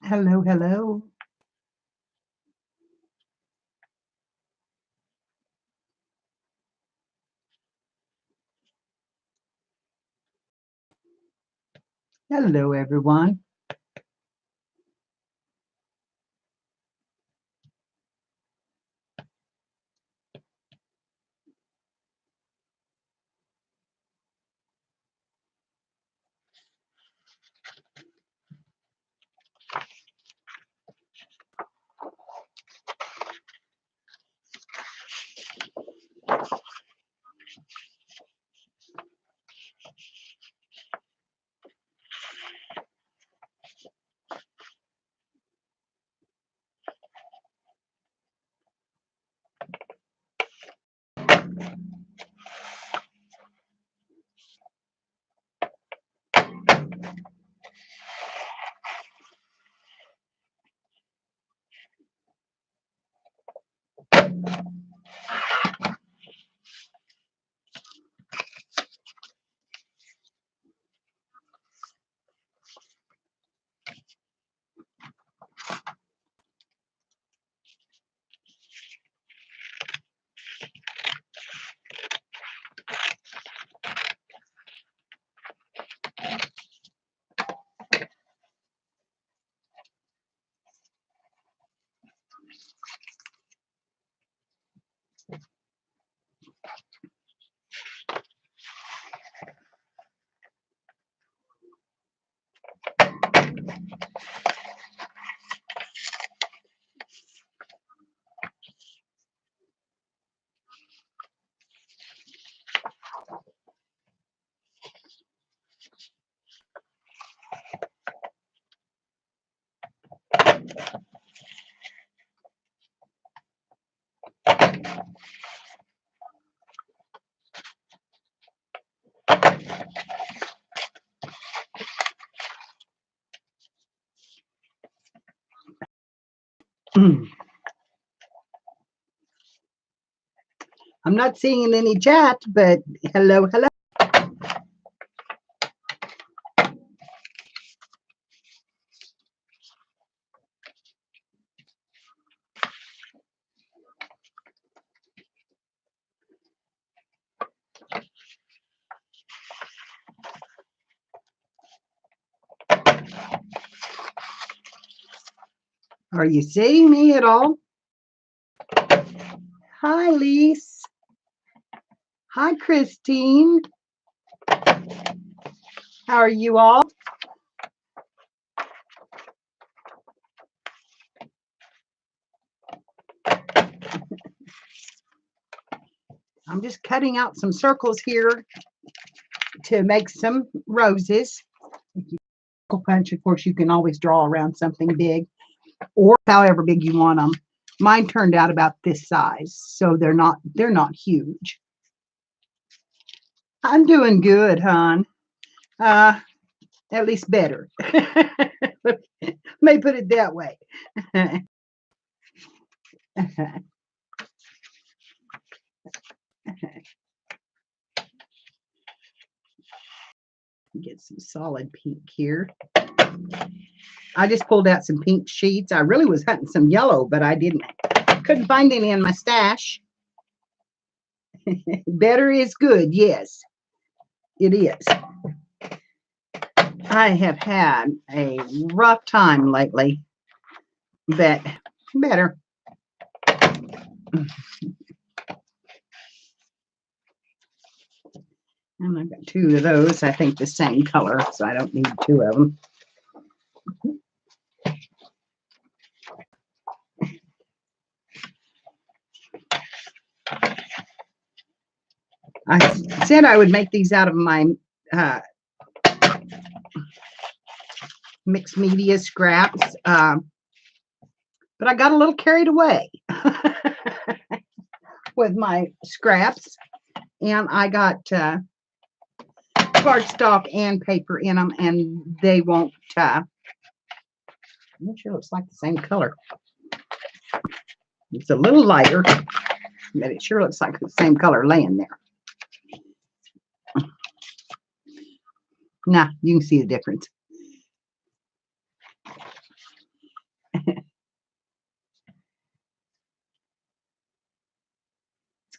Hello, hello. Hello, everyone. I'm not seeing any chat, but hello, hello. Are you seeing me at all? Hi, Lise. Hi, Christine. How are you all? I'm just cutting out some circles here to make some roses. Punch, of course, you can always draw around something big or however big you want them. Mine turned out about this size, so they're not huge. I'm doing good, hon. At least better. May put it that way. Get some solid pink here. I just pulled out some pink sheets. I really was hunting some yellow, but I couldn't find any in my stash. Better is good, yes, it is. I have had a rough time lately, but better. And I've got two of those, I think the same color, so I don't need two of them. I said I would make these out of my mixed media scraps, but I got a little carried away with my scraps, and I got cardstock and paper in them, and they won't. I'm not sure it looks like the same color. It's a little lighter, but it sure looks like the same color laying there. Nah, you can see the difference.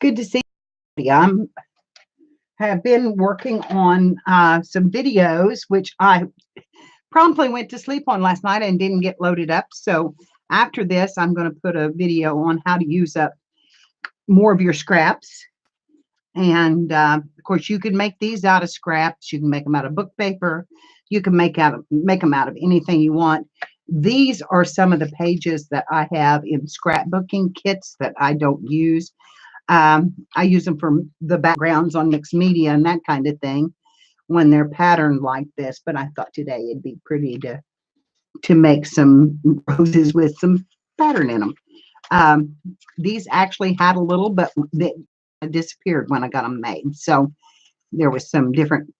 good to see you. I have been working on some videos, which I promptly went to sleep on last night and didn't get loaded up. So after this, I'm going to put a video on how to use up more of your scraps. And of course, you can make these out of scraps. You can make them out of book paper. You can make them out of anything you want. These are some of the pages that I have in scrapbooking kits that I don't use. I use them for the backgrounds on mixed media and that kind of thing when they're patterned like this. But I thought today it'd be pretty to make some roses with some pattern in them. These actually had a little, but they disappeared when I got them made. So there was some different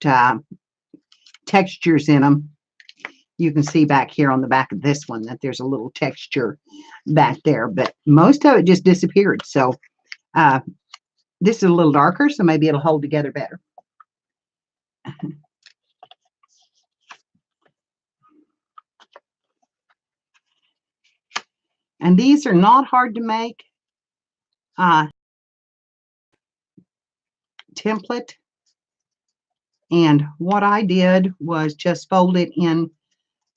textures in them. You can see back here on the back of this one that there's a little texture back there, but most of it just disappeared. So this is a little darker, so maybe it'll hold together better. And these are not hard to make. Template. And what I did was just fold it in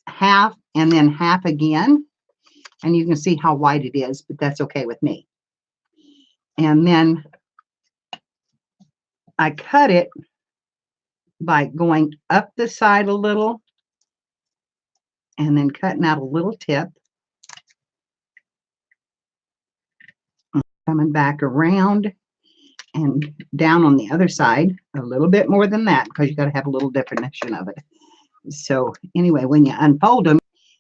half and then half again. And you can see how wide it is, but that's okay with me. And then I cut it by going up the side a little and then cutting out a little tip. Coming back around and down on the other side a little bit more than that, because you got to have a little definition of it. So anyway, when you unfold them,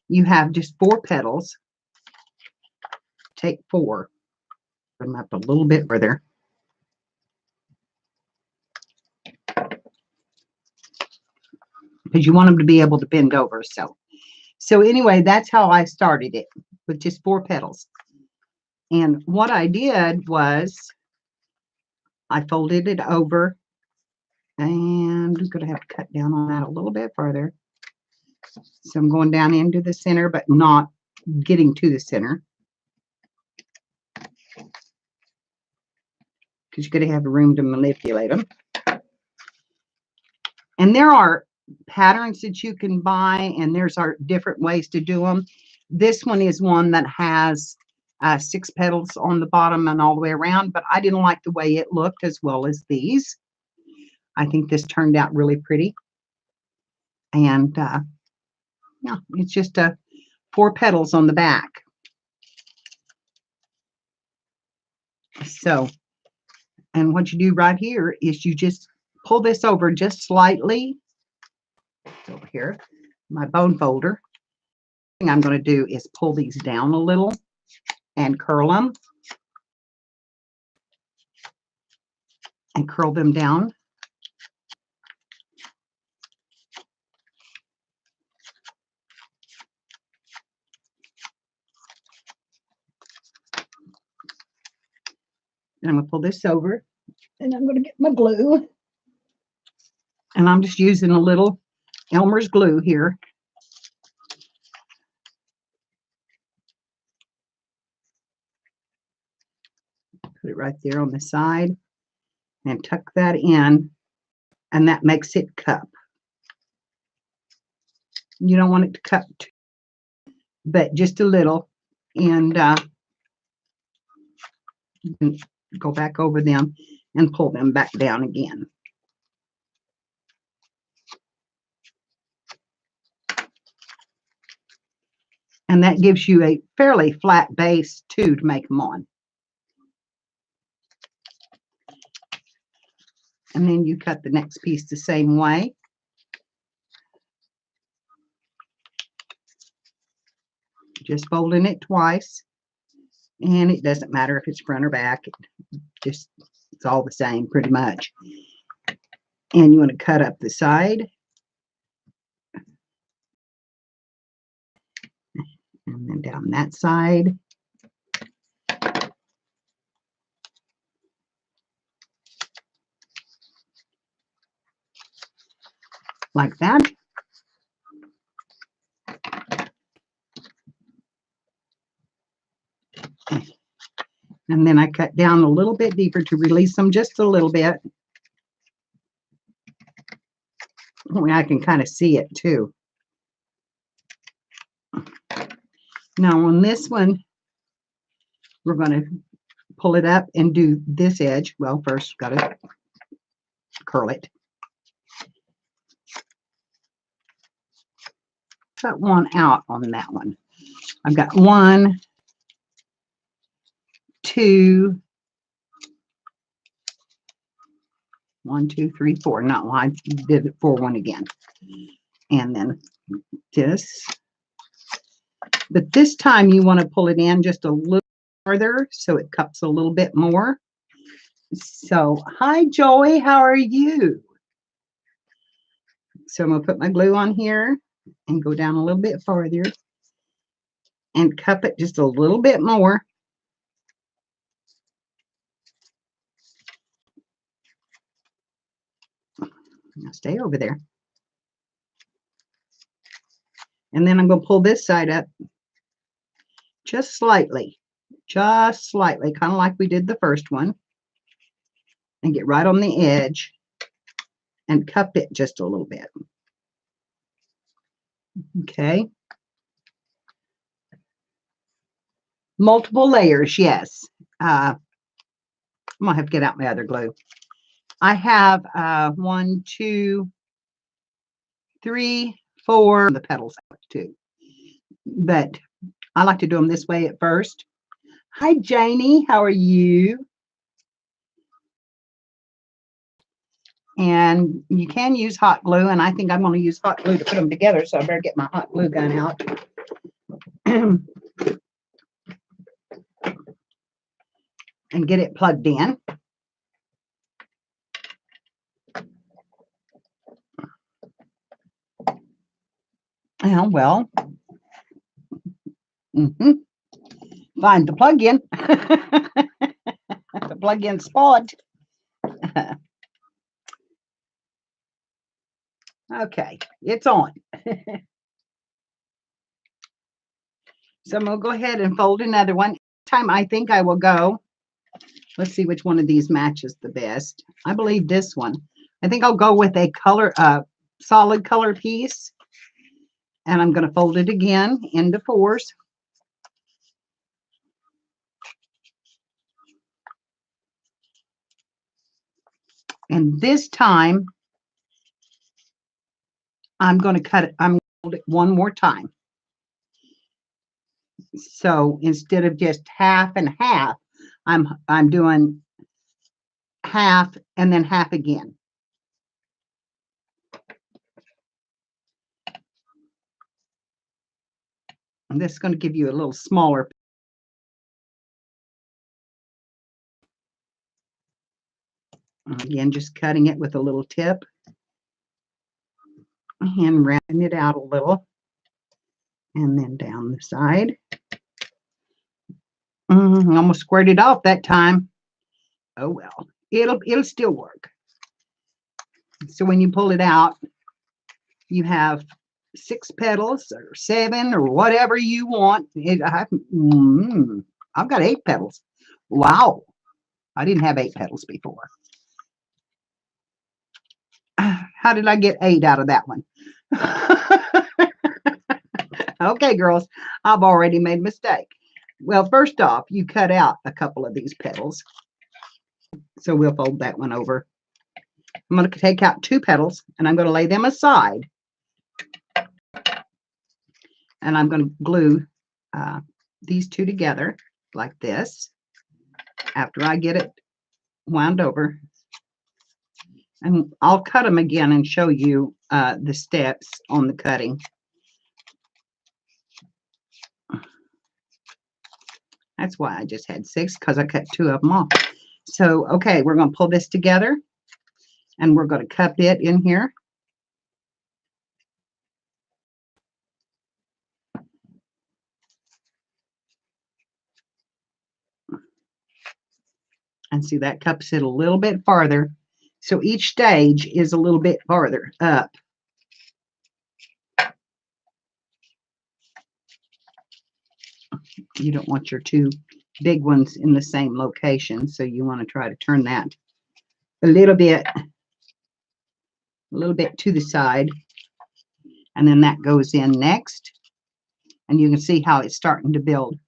you have just 4 petals. Take 4, put them up a little bit further. Because you want them to be able to bend over. So anyway, that's how I started it, with just 4 petals. And what I did was I folded it over, and I'm going to have to cut down on that a little bit further. So I'm going down into the center, but not getting to the center, because you're going to have room to manipulate them. And there are patterns that you can buy, and there's different ways to do them. This one is one that has 6 petals on the bottom and all the way around, but I didn't like the way it looked as well as these. I think this turned out really pretty. And yeah, it's just 4 petals on the back. So, and what you do right here is you just pull this over just slightly. Over here, my bone folder. The thing I'm going to do is pull these down a little and curl them. And curl them down. And I'm going to pull this over, and I'm going to get my glue. And I'm just using a little Elmer's glue here. Put it right there on the side and tuck that in, and that makes it cup. You don't want it to cup, but just a little. And you can go back over them and pull them back down again. And that gives you a fairly flat base too to make them on. And then you cut the next piece the same way. Just folding it twice. And it doesn't matter if it's front or back. It's all the same pretty much. And you want to cut up the side. And then down that side. Like that. And then I cut down a little bit deeper to release them just a little bit. I can kind of see it too. Now on this one, we're going to pull it up and do this edge. Well, first got to curl it. Cut one out on that one. I've got 1, 2, 1, 2, 3, 4. No, I did it for one again. And then this. But this time you want to pull it in just a little farther so it cups a little bit more. So, hi Joey, how are you? So I'm going to put my glue on here and go down a little bit farther and cup it just a little bit more. Now stay over there. And then I'm going to pull this side up just slightly, kind of like we did the first one. And get right on the edge and cup it just a little bit. Okay. Multiple layers, yes. I'm going to have to get out my other glue. I have 1, 2, 3, 4, the petals too. But I like to do them this way at first. Hi, Janie. How are you? And you can use hot glue, and I think I'm going to use hot glue to put them together, so I better get my hot glue gun out. And get it plugged in. Oh, well. Find the plug-in. The plug-in spot. Okay, it's on. So I'm going to go ahead and fold another one. Time I think I will go. Let's see which one of these matches the best. I believe this one. I think I'll go with a color, solid color piece. And I'm going to fold it again into 4s. And this time, I'm going to cut it. I'm going to fold it one more time. So instead of just half and half, I'm doing half and then half again. And this is going to give you a little smaller. Again, just cutting it with a little tip and rounding it out a little. And then down the side. Almost squared it off that time. Oh well, it'll still work. So when you pull it out, you have 6 petals or 7 or whatever you want. I've got 8 petals. Wow, I didn't have 8 petals before. How did I get 8 out of that one? Okay, girls, I've already made a mistake. Well, first off, you cut out a couple of these petals. So we'll fold that one over. I'm going to take out 2 petals and I'm going to lay them aside. And I'm going to glue these 2 together like this after I get it wound over. And I'll cut them again and show you the steps on the cutting. That's why I just had 6, because I cut 2 of them off. So, okay, we're going to pull this together and we're going to cup it in here. And see, that cups it a little bit farther. So each stage is a little bit farther up. You don't want your 2 big ones in the same location. So you want to try to turn that a little bit to the side, and then that goes in next, and you can see how it's starting to build.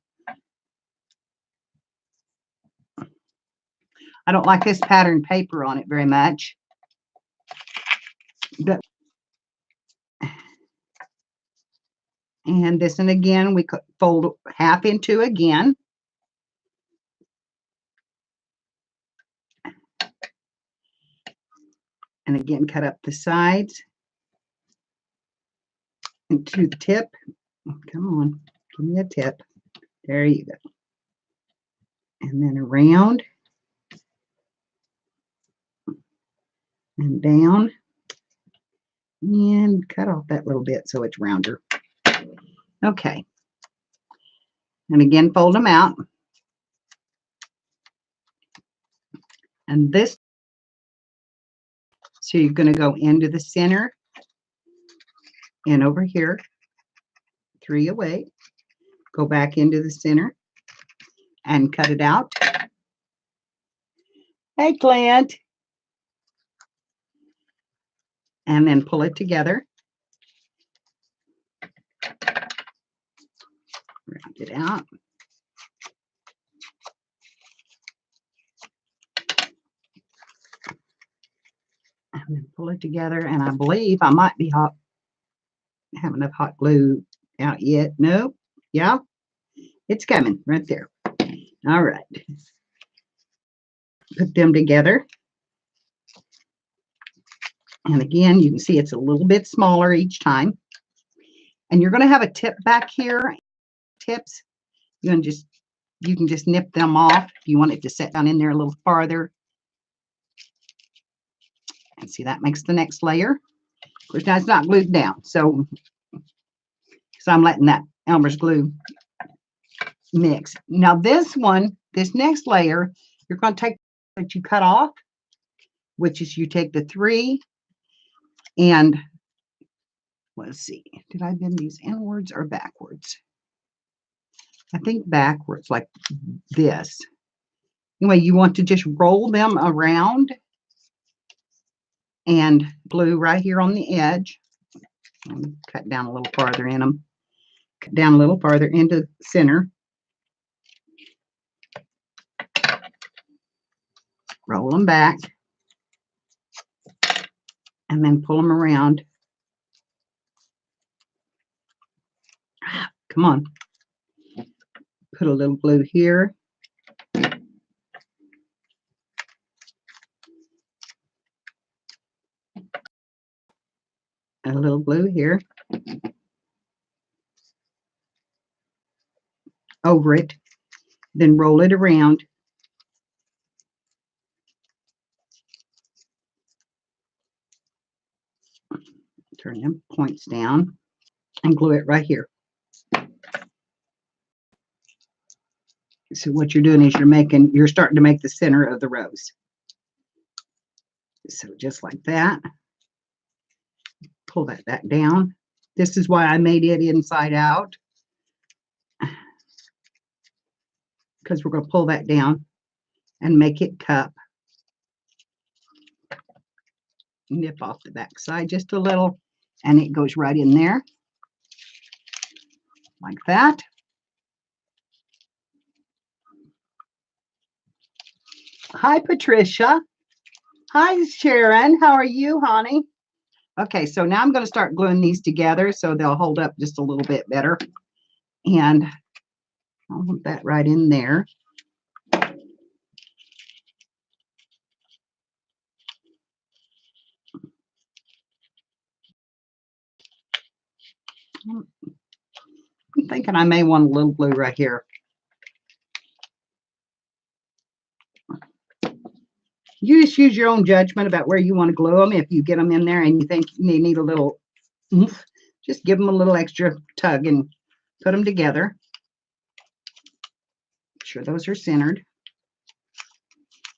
I don't like this pattern paper on it very much, but and this one again we could fold half into again, and again cut up the sides into the tip. Come on, give me a tip. There you go. And then around and down, and cut off that little bit so it's rounder. Okay. And again, fold them out. And this, so you're going to go into the center and over here, 3 away, go back into the center and cut it out. Eggplant. And then pull it together. Round it out. And then pull it together. And I believe I might be have enough hot glue out yet. Nope. Yeah. It's coming right there. All right. Put them together. And again, you can see it's a little bit smaller each time. And you're going to have a tip back here. Tips. You can just nip them off if you want it to set down in there a little farther. And see, that makes the next layer. Of course, now it's not glued down, so I'm letting that Elmer's glue mix. Now this next layer, you're going to take what you cut off, which is you take the 3 and let's see, did I bend these inwards or backwards? I think backwards, like this. Anyway, you want to just roll them around and glue right here on the edge. And cut down a little farther in them. Cut down a little farther into the center. Roll them back. And then pull them around. Come on. Put a little glue here. And a little glue here. Over it. Then roll it around. Turn them points down and glue it right here. So what you're doing is you're starting to make the center of the rose. So just like that. Pull that back down. This is why I made it inside out, because we're going to pull that down and make it cup. Nip off the back side just a little, and it goes right in there like that. Hi, Patricia. Hi, Sharon. How are you, honey? Okay, so now I'm going to start gluing these together so they'll hold up just a little bit better. And I'll put that right in there. I'm thinking I may want a little glue right here. You just use your own judgment about where you want to glue them. If you get them in there and you think they need a little oomph, just give them a little extra tug and put them together. Make sure those are centered.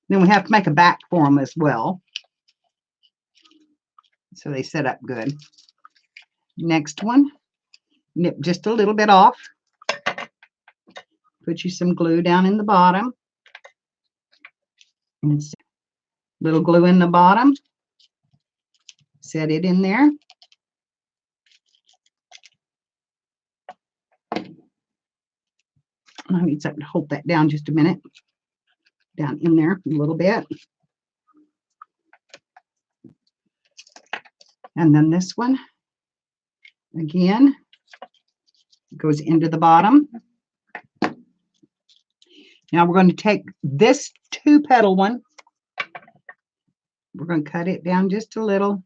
Then we have to make a back for them as well, so they set up good. Next one, nip just a little bit off. Put put you some glue down in the bottom. And little glue in the bottom. Set it in there. I need something to hold that down just a minute. Down in there a little bit. And then this one, again, goes into the bottom. Now we're going to take this 2-petal one. We're going to cut it down just a little.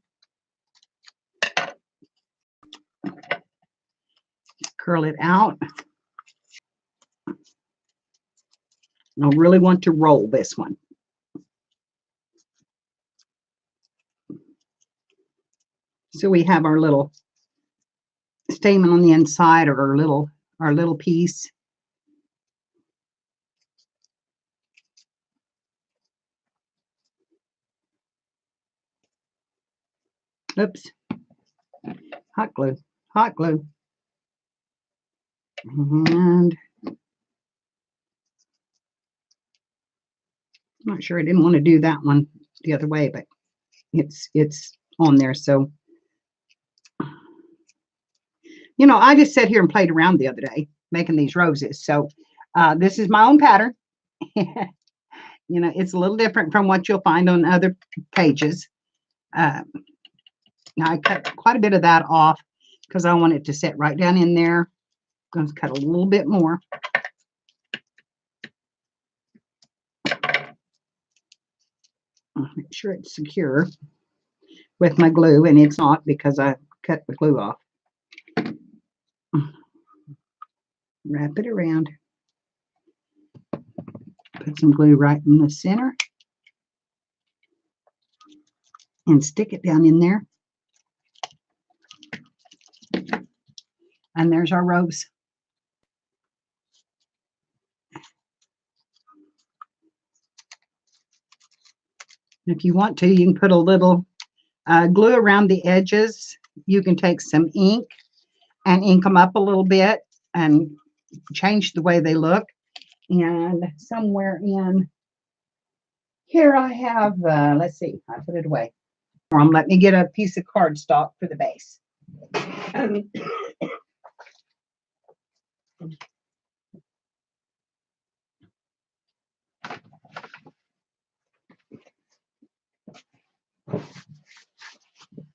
Curl it out. And I really want to roll this one. So we have our little stamen on the inside, or our little piece. Oops. Hot glue. Hot glue. And I'm not sure, I didn't want to do that one the other way, but it's on there. So, you know, I just sat here and played around the other day making these roses. So this is my own pattern. You know, it's a little different from what you'll find on other pages. Now I cut quite a bit of that off because I want it to sit right down in there. I'm going to cut a little bit more. Make sure it's secure with my glue, and it's not because I cut the glue off. Wrap it around. Put some glue right in the center and stick it down in there. And there's our rose. If you want to, you can put a little glue around the edges. You can take some ink and ink them up a little bit and change the way they look. And somewhere in here I have, let's see, I put it away. Let me get a piece of cardstock for the base.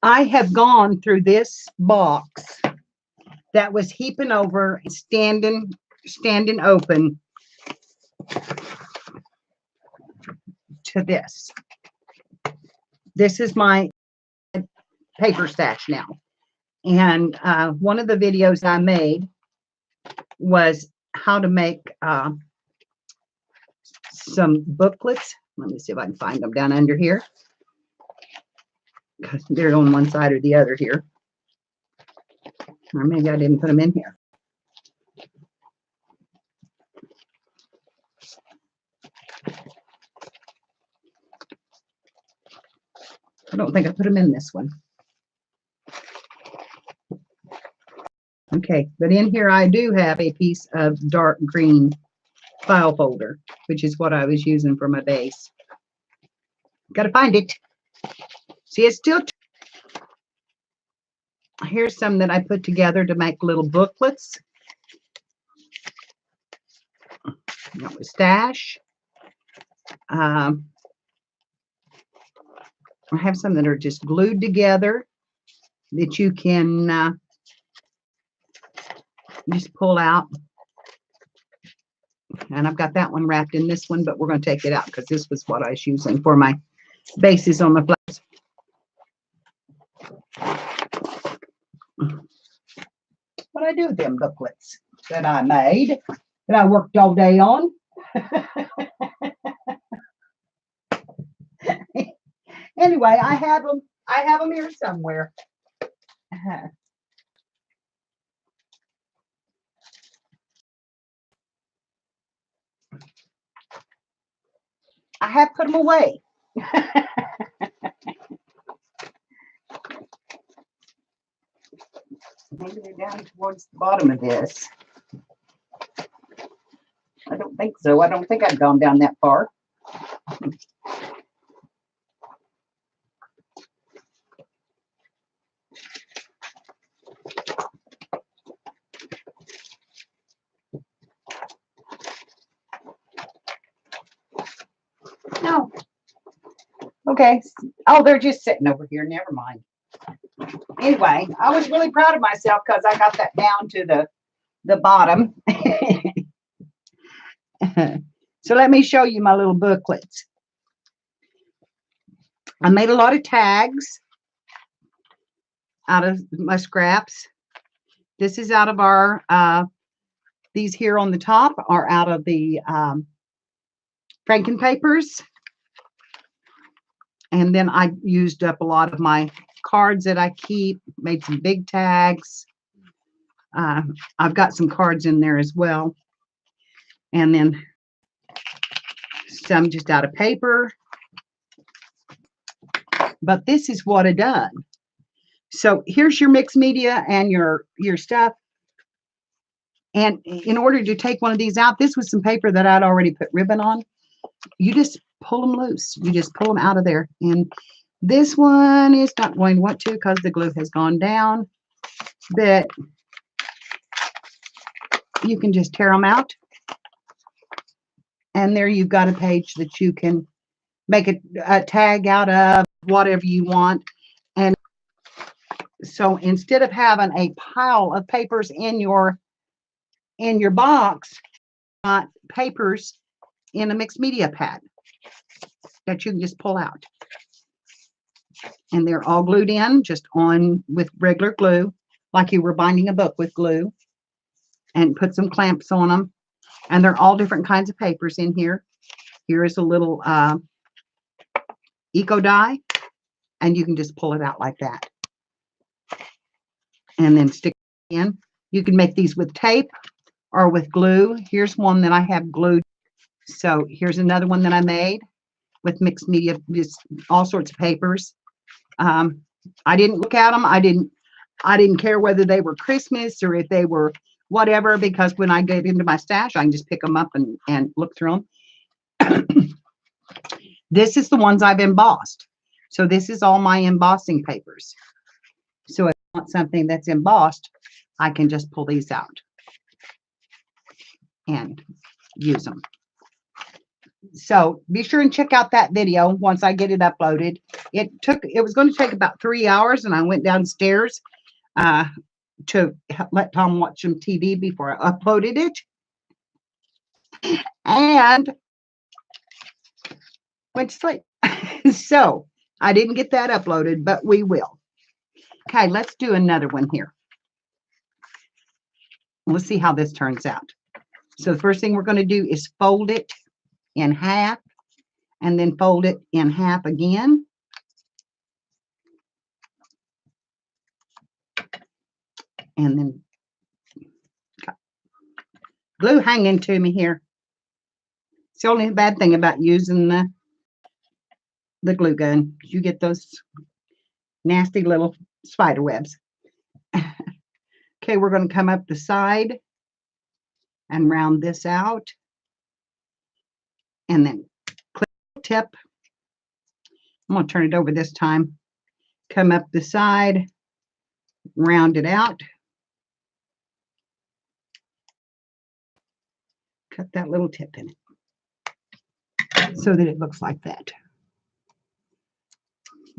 I have gone through this box that was heaping over and standing open to this. This is my paper stash now. And one of the videos I made was how to make some booklets. Let me see if I can find them down under here, because they're on one side or the other here. Or maybe I didn't put them in here. I don't think I put them in this one. Okay, but in here I do have a piece of dark green file folder, which is what I was using for my base. Got to find it. See, it's still. Here's some that I put together to make little booklets. That was stash. I have some that are just glued together that you can just pull out. And I've got that one wrapped in this one, but we're going to take it out because this was what I was using for my bases on my flowers. What I do with them booklets that I made, that I worked all day on. Anyway, I have them here somewhere. I have put them away. Maybe they're down towards the bottom of this. don't think so. I don't think I've gone down that far. No. Okay. Oh, they're just sitting over here. Never mind. Anyway, I was really proud of myself because I got that down to the bottom. So let me show you my little booklets. I made a lot of tags out of my scraps. This is out of our, these here on the top are out of the Franken papers. And then I used up a lot of my cards that I keep, made some big tags. I've got some cards in there as well. And then some just out of paper. But this is what I done. So here's your mixed media and your stuff. And in order to take one of these out, this was some paper that I'd already put ribbon on. You just pull them loose. You just pull them out of there. And this one is not going to want to because the glue has gone down. But you can just tear them out. And there you've got a page that you can make a tag out of, whatever you want. And so instead of having a pile of papers in your box, got papers in a mixed media pad that you can just pull out. And they're all glued in, just on with regular glue, like you were binding a book with glue, and put some clamps on them. And they're all different kinds of papers in here. Here is a little eco die, and you can just pull it out like that. And then stick it in. You can make these with tape or with glue. Here's one that I have glued. So here's another one that I made with mixed media, just all sorts of papers. I didn't look at them. I didn't care whether they were Christmas or if they were whatever, because when I get into my stash, I can just pick them up and look through them. This is the ones I've embossed. So this is all my embossing papers. So if I want something that's embossed, I can just pull these out and use them. So be sure and check out that video once I get it uploaded. It was going to take about 3 hours, and I went downstairs to let Tom watch some TV before I uploaded it, and went to sleep. So I didn't get that uploaded, but we will. Okay, let's do another one here. Let's see how this turns out. So the first thing we're going to do is fold it in half, and then fold it in half again. And then got glue hanging to me here. It's the only bad thing about using the glue gun. You get those nasty little spider webs. Okay, we're going to come up the side and round this out. And then clip the tip. I'm going to turn it over this time. Come up the side, round it out. Cut that little tip in it so that it looks like that.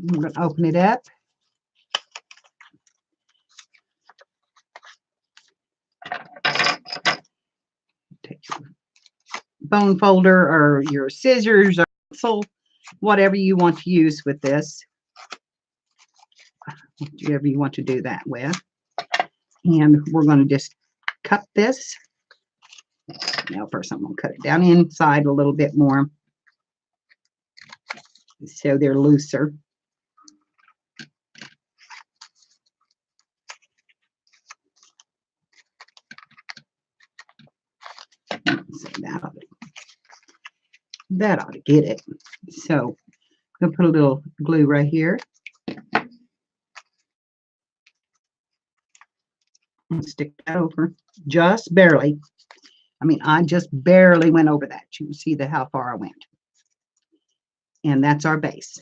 I'm going to open it up. Take your bone folder or your scissors or pencil, whatever you want to use with this, whatever you want to do that with. And we're going to just cut this. Now first I'm going to cut it down inside a little bit more so they're looser. So that ought to get it. So I'm going to put a little glue right here. And stick that over just barely. I mean, I just barely went over that. You can see how far I went. And that's our base.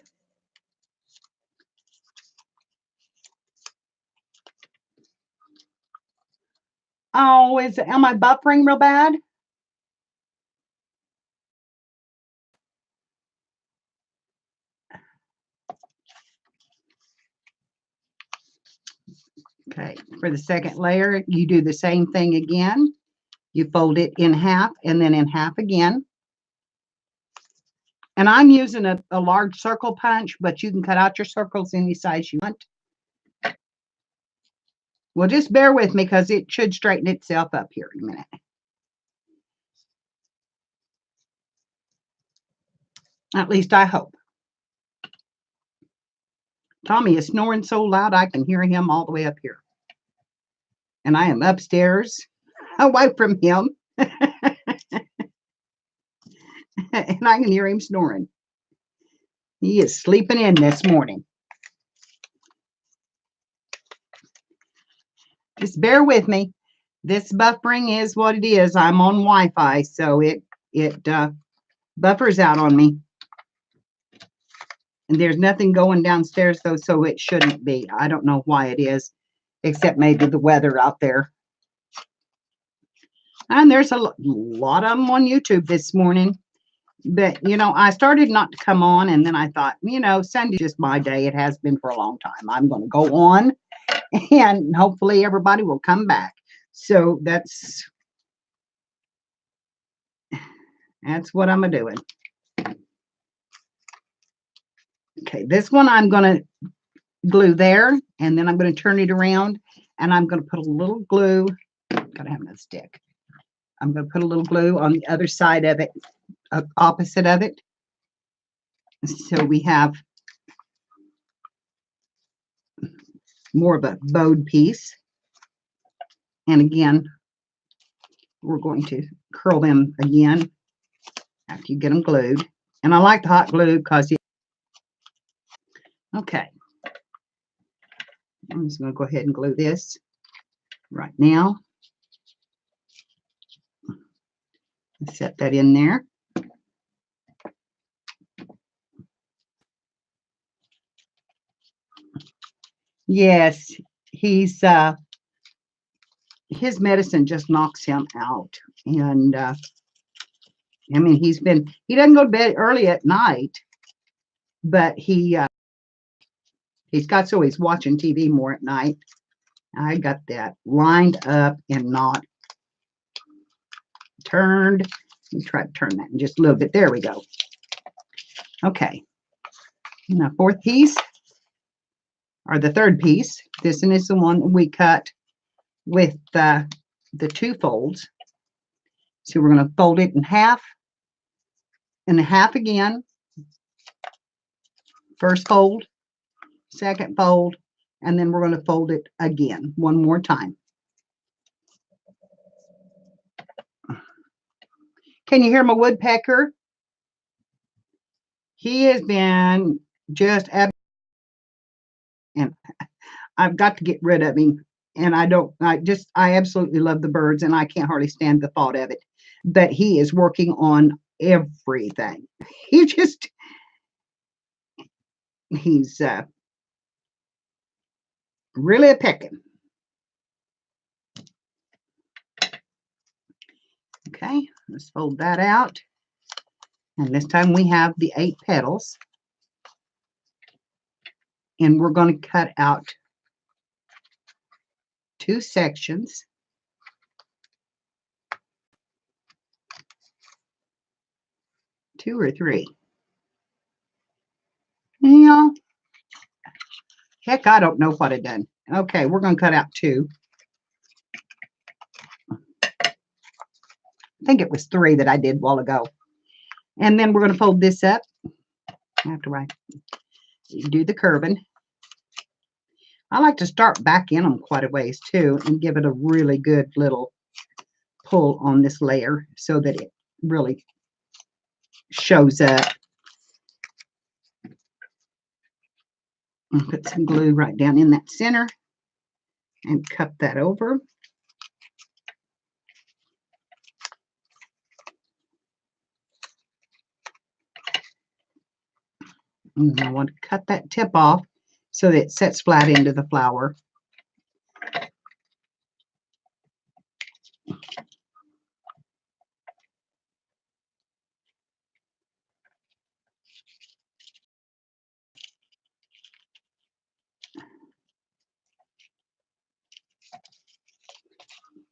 Oh, am I buffering real bad? Okay, for the second layer, you do the same thing again. You fold it in half and then in half again. And I'm using a large circle punch, but you can cut out your circles any size you want. Well, just bear with me because it should straighten itself up here in a minute. At least I hope. Tommy is snoring so loud I can hear him all the way up here. And I am upstairs away from him. And I can hear him snoring. He is sleeping in this morning. Just bear with me. This buffering is what it is. I'm on Wi-Fi, so it buffers out on me. And there's nothing going downstairs, though, so it shouldn't be. I don't know why it is, except maybe the weather out there. And there's a lot of them on YouTube this morning. But, you know, I started not to come on, and then I thought, you know, Sunday's just my day. It has been for a long time. I'm going to go on, and hopefully everybody will come back. So that's what I'm doing. Okay, this one I'm going to glue there, and then I'm going to turn it around, and I'm going to put a little glue. Gotta have a stick. I'm going to put a little glue on the other side of it, opposite of it. So we have more of a bowed piece. And again, we're going to curl them again after you get them glued. And I like the hot glue because okay. I'm just going to go ahead and glue this right now. Set that in there. Yes, he's his medicine just knocks him out. And I mean, he doesn't go to bed early at night, but he's got so he's watching TV more at night. I got that lined up and not turned. Let me try to turn that in just a little bit. There we go. Okay. Now, fourth piece, or the third piece. This one is the one we cut with the two folds. So we're going to fold it in half and a half again. First fold, second fold, and then we're going to fold it again one more time. Can you hear my woodpecker? He has been just and I've got to get rid of him. And I absolutely love the birds, and I can't hardly stand the thought of it. But he is working on everything. He's really a pecking. Okay, let's fold that out. And this time we have the 8 petals. And we're going to cut out 2 sections. Two or three. You know, heck, I don't know what I've done. Okay, we're going to cut out 2. I think it was 3 that I did a while ago. And then we're going to fold this up. After I do the curving. I like to start back in them quite a ways too and give it a really good little pull on this layer so that it really shows up. And put some glue right down in that center and cut that over. And I want to cut that tip off so that it sets flat into the flower.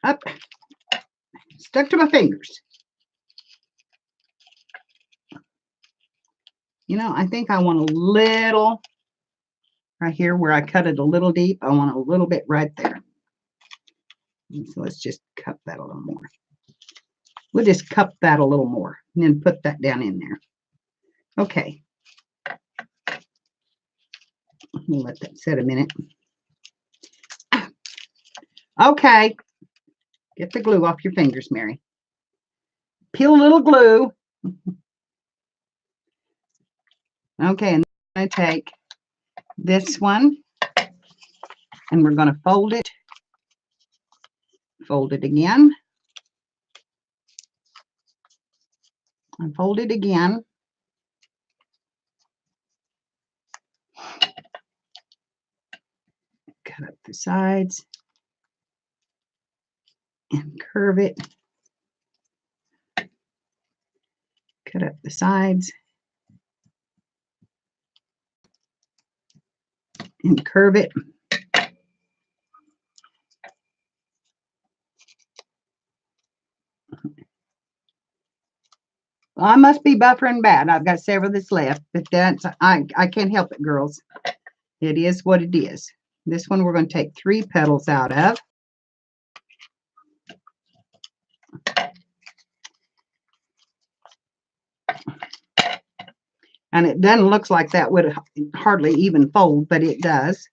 Up, stuck to my fingers. You know, I think I want a little right here where I cut it a little deep. I want a little bit right there. And so let's just cup that a little more. We'll just cup that a little more and then put that down in there. Okay. We'll let that set a minute. Okay. Get the glue off your fingers, Mary. Peel a little glue. Okay, and I'm going to take this one and we're going to fold it. Fold it again. And fold it again. Cut up the sides and curve it. Cut up the sides and curve it. Well, I must be buffering bad. I've got several that's left, but that's I can't help it, girls. It is what it is. This one we're going to take 3 petals out of. And it doesn't look like that would hardly even fold, but it does.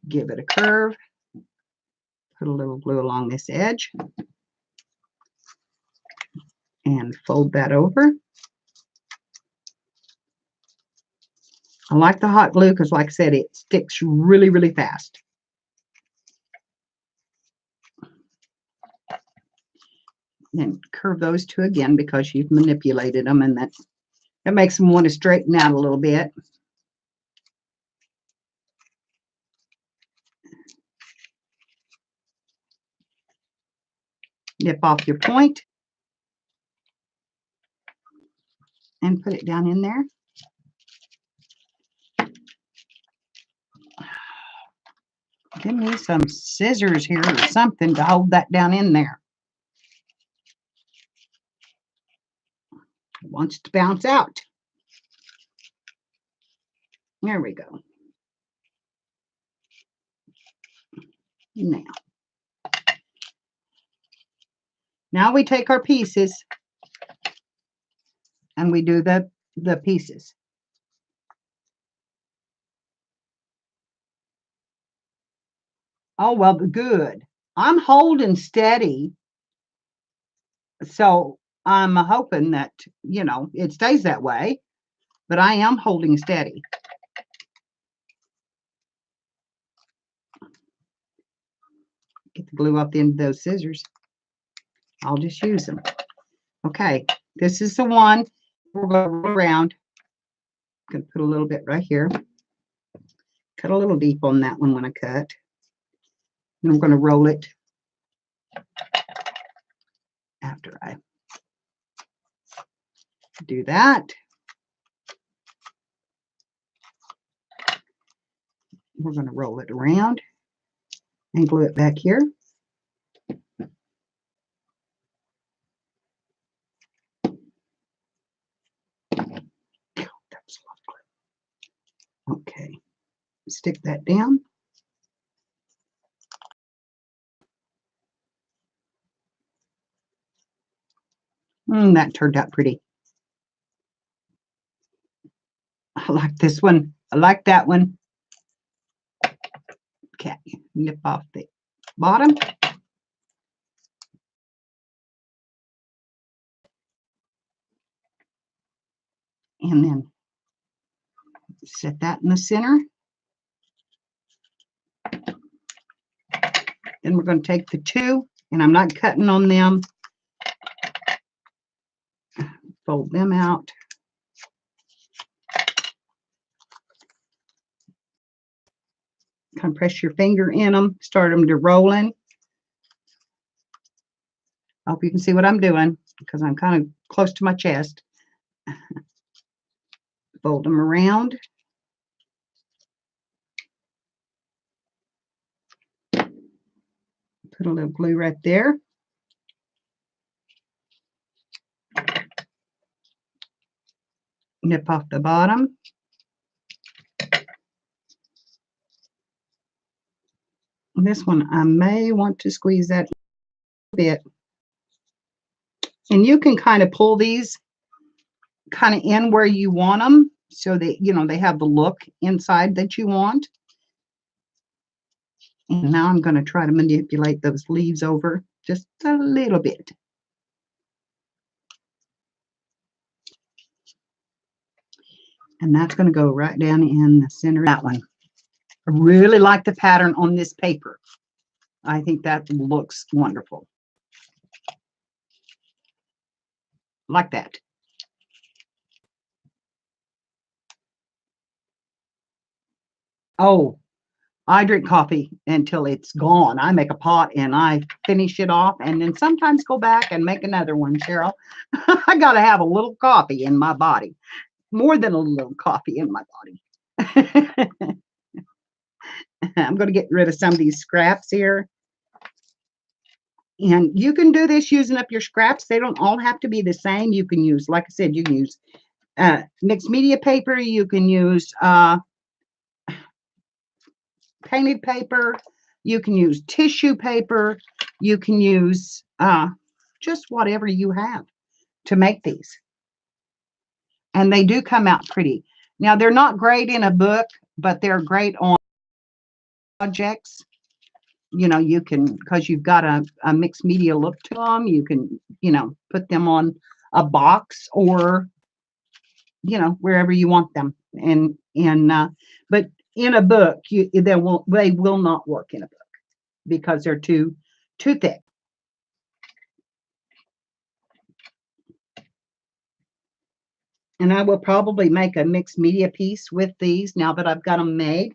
Give it a curve. Put a little glue along this edge. And fold that over. I like the hot glue because, like I said, it sticks really, really fast. And curve those 2 again because you've manipulated them, and that makes them want to straighten out a little bit. Nip off your point and put it down in there. Give me some scissors here or something to hold that down in there. It wants to bounce out. There we go. Now we take our pieces and we do the pieces. Oh, well, good. I'm holding steady. So I'm hoping that, you know, it stays that way, but I am holding steady. Get the glue off the end of those scissors. I'll just use them. Okay, this is the one we're going to roll around. I'm going to put a little bit right here. Cut a little deep on that one when I cut. And I'm going to roll it after I do that. We're going to roll it around and glue it back here. Okay, stick that down. That turned out pretty. I like this one. I like that one. Okay, nip off the bottom. And then set that in the center. Then we're going to take the 2, and I'm not cutting on them. Fold them out. Kind of press your finger in them, start them to rolling. I hope you can see what I'm doing because I'm kind of close to my chest. Fold them around. Put a little glue right there. Nip off the bottom. This one, I may want to squeeze that a bit. And you can kind of pull these kind of in where you want them so that, you know, they have the look inside that you want. And now I'm going to try to manipulate those leaves over just a little bit. And that's going to go right down in the center of that one. I really like the pattern on this paper. I think that looks wonderful. Like that. Oh, I drink coffee until it's gone. I make a pot and I finish it off and then sometimes go back and make another one, Cheryl. I got to have a little coffee in my body. More than a little coffee in my body. I'm going to get rid of some of these scraps here. And you can do this using up your scraps. They don't all have to be the same. You can use, like I said, you can use mixed media paper. You can use painted paper. You can use tissue paper. You can use just whatever you have to make these. And they do come out pretty. Now, they're not great in a book, but they're great on projects. You know, you can, because you've got a mixed media look to them, you can, you know, put them on a box or, you know, wherever you want them. But in a book, they will not work in a book because they're too thick. And I will probably make a mixed media piece with these now that I've got them made.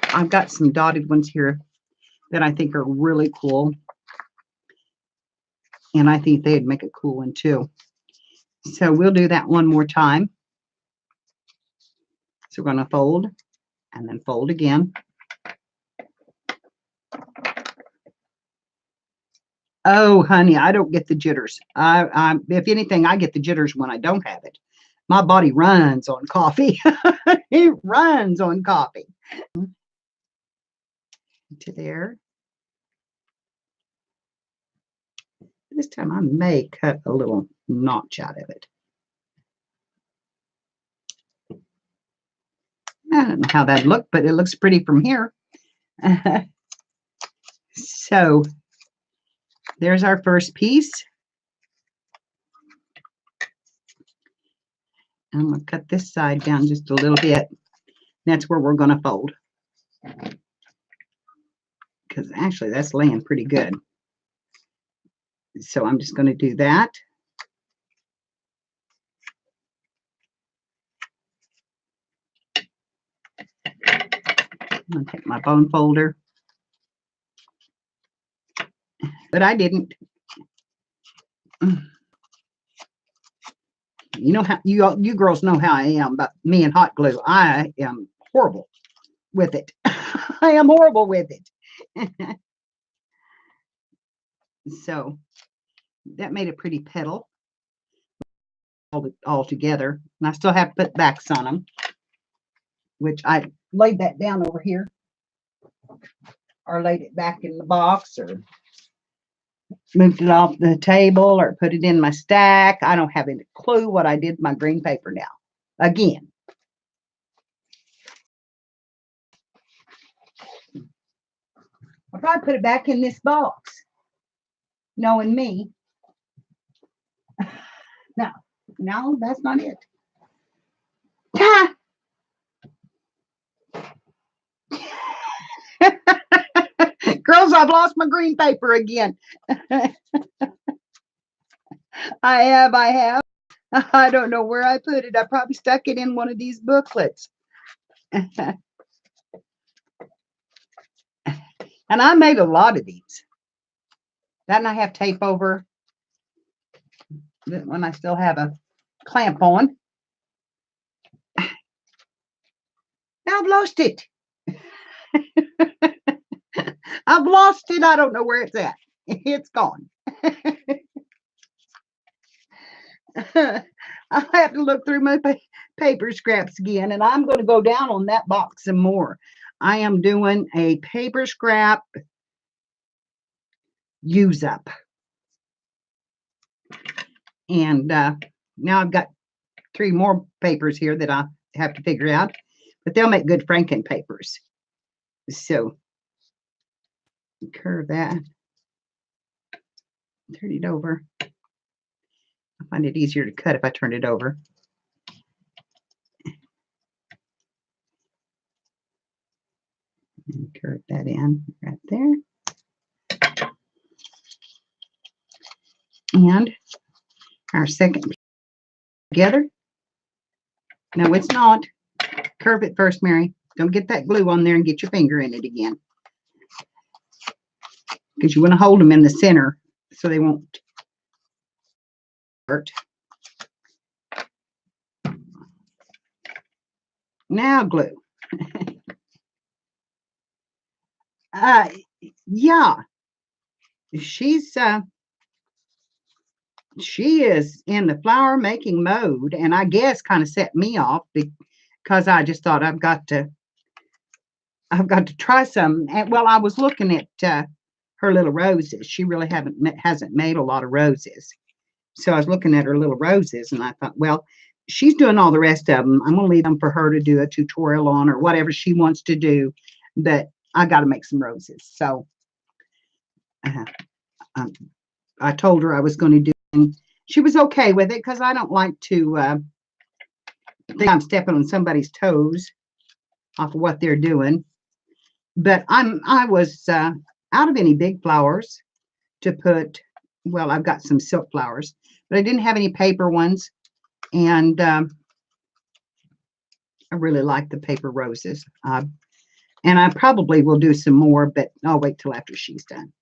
I've got some dotted ones here that I think are really cool. And I think they'd make a cool one too. So we'll do that one more time. So we're going to fold and then fold again. Oh, honey, I don't get the jitters. If anything, I get the jitters when I don't have it. My body runs on coffee. It runs on coffee. To there. This time I may cut a little notch out of it. I don't know how that looked, but it looks pretty from here. So there's our first piece. I'm going to cut this side down just a little bit. That's where we're going to fold. Because actually that's laying pretty good. So I'm just going to do that. I'm going to take my bone folder. But I didn't. You know how you girls know how I am about me and hot glue. I am horrible with it. I am horrible with it. So that made a pretty petal all together. And I still have to put backs on them, which I laid that down over here or laid it back in the box or moved it off the table or put it in my stack. I don't have any clue what I did with my green paper now. Again. I'll probably put it back in this box. Knowing me. No, that's not it. Girls, I've lost my green paper again. I have. I don't know where I put it. I probably stuck it in one of these booklets. And I made a lot of these. That and I have tape over. This one I still have a clamp on. Now I've lost it. I've lost it. I don't know where it's at. It's gone. I have to look through my paper scraps again, and I'm going to go down on that box some more. I am doing a paper scrap use up. And now I've got 3 more papers here that I have to figure out, but they'll make good Franken papers. So curve that, turn it over. I find it easier to cut if I turn it over. And curve that in right there. And our second together. No, it's not. Curve it first, Mary. Don't get that glue on there and get your finger in it again. Because you want to hold them in the center so they won't hurt. Now glue. Yeah. She is in the flower making mode, and I guess kind of set me off because I just thought I've got to try some. And well, I was looking at her little roses. She really hasn't made a lot of roses, so I was looking at her little roses, and I thought, well, she's doing all the rest of them. I'm gonna leave them for her to do a tutorial on or whatever she wants to do, but I got to make some roses. So I told her I was going to do, and she was okay with it because I don't like to think I'm stepping on somebody's toes off of what they're doing. But I was out of any big flowers to put. Well, I've got some silk flowers, but I didn't have any paper ones, and I really like the paper roses. And I probably will do some more, but I'll wait till after she's done.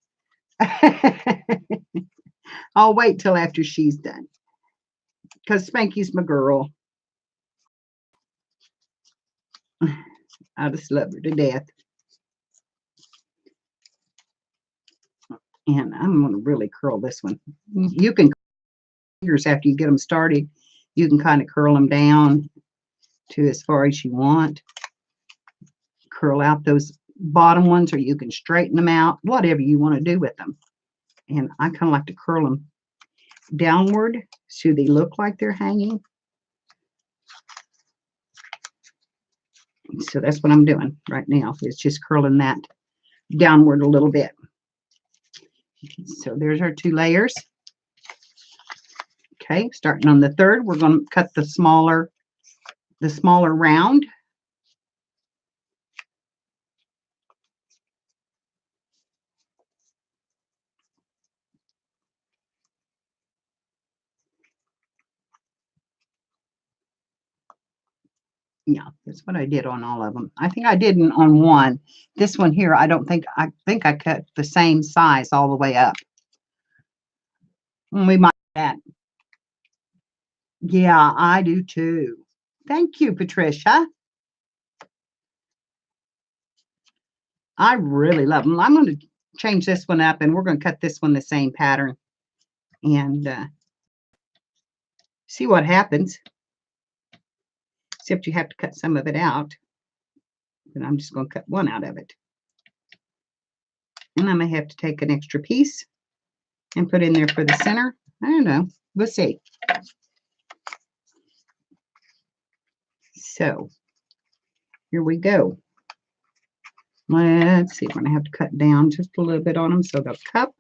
I'll wait till after she's done because Spanky's my girl. I just love her to death. And I'm going to really curl this one. You can fingers after you get them started. You can kind of curl them down to as far as you want. Curl out those bottom ones, or you can straighten them out, whatever you want to do with them. And I kind of like to curl them downward so they look like they're hanging. So that's what I'm doing right now. It's just curling that downward a little bit. So there's our 2 layers. Okay, starting on the third, we're going to cut the smaller round. Yeah, that's what I did on all of them. I think I didn't on one. This one here, I think I cut the same size all the way up. We might do that. Yeah, I do too. Thank you, Patricia. I really love them. I'm going to change this one up, and we're going to cut this one the same pattern and see what happens. Except you have to cut some of it out. But I'm just going to cut one out of it. And I may have to take an extra piece and put in there for the center. I don't know. We'll see. So here we go. Let's see. We're going to have to cut down just a little bit on them so they'll cup.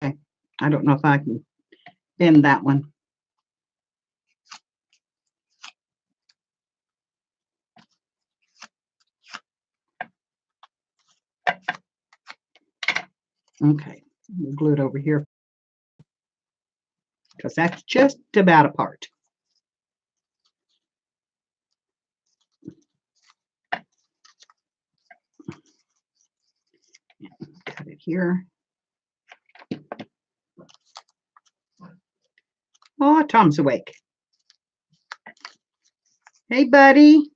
Okay. I don't know if I can bend that one. Okay. We'll glue it over here because that's just about apart. Cut it here. Oh, Tom's awake. Hey, buddy.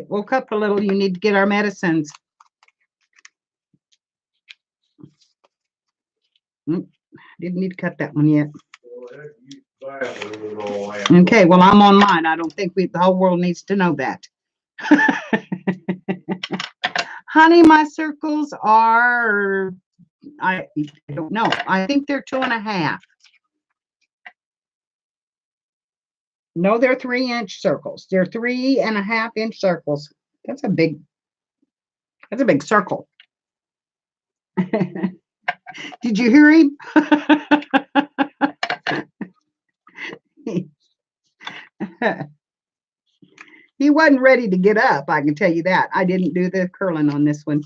Woke up a little. You need to get our medicines. Didn't need to cut that one yet. Okay, well, I'm on mine. I don't think the whole world needs to know that. Honey, my circles are, I don't know. I think they're 2.5. No, they're 3-inch circles. They're 3.5-inch circles. That's a big circle. Did you hear him? He wasn't ready to get up, I can tell you that. I didn't do the curling on this one.